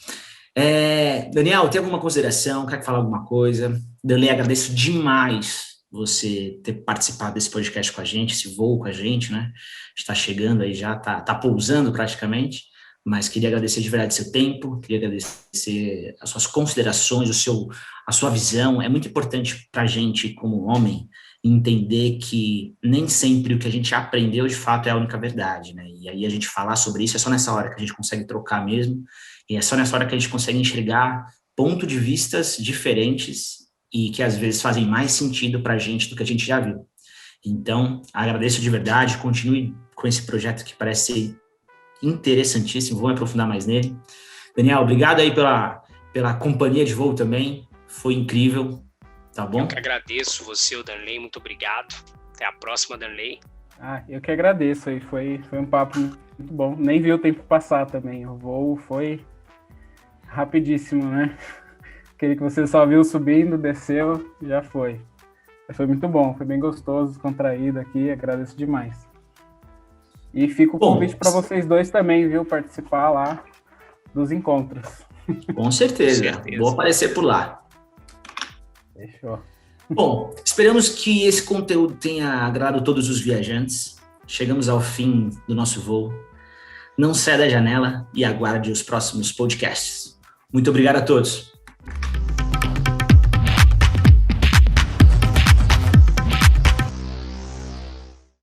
Daniel, tem alguma consideração? Quer falar alguma coisa? Danley, agradeço demais você ter participado desse podcast com a gente, esse voo com a gente, né? Está chegando aí já, tá pousando praticamente, mas queria agradecer de verdade seu tempo, queria agradecer as suas considerações, a sua visão. É muito importante para a gente, como homem, entender que nem sempre o que a gente aprendeu de fato é a única verdade, né? E aí a gente falar sobre isso é só nessa hora que a gente consegue trocar mesmo, e é só nessa hora que a gente consegue enxergar pontos de vistas diferentes e que às vezes fazem mais sentido para a gente do que a gente já viu. Então, agradeço de verdade, continue com esse projeto que parece ser interessantíssimo, vou me aprofundar mais nele. Daniel, obrigado aí pela companhia de voo também, foi incrível, tá bom? Eu que agradeço você, o Danley, muito obrigado. Até a próxima, Danley. Eu que agradeço aí, foi um papo muito bom. Nem vi o tempo passar também, o voo foi rapidíssimo, né? Aquele que você só viu subindo, desceu, já foi. Foi muito bom, foi bem gostoso, descontraído aqui, agradeço demais. E fica o convite para vocês dois também, viu? Participar lá dos encontros. Com certeza. Vou aparecer por lá. Fechou. Bom, esperamos que esse conteúdo tenha agradado todos os viajantes. Chegamos ao fim do nosso voo. Não saia da janela e aguarde os próximos podcasts. Muito obrigado a todos.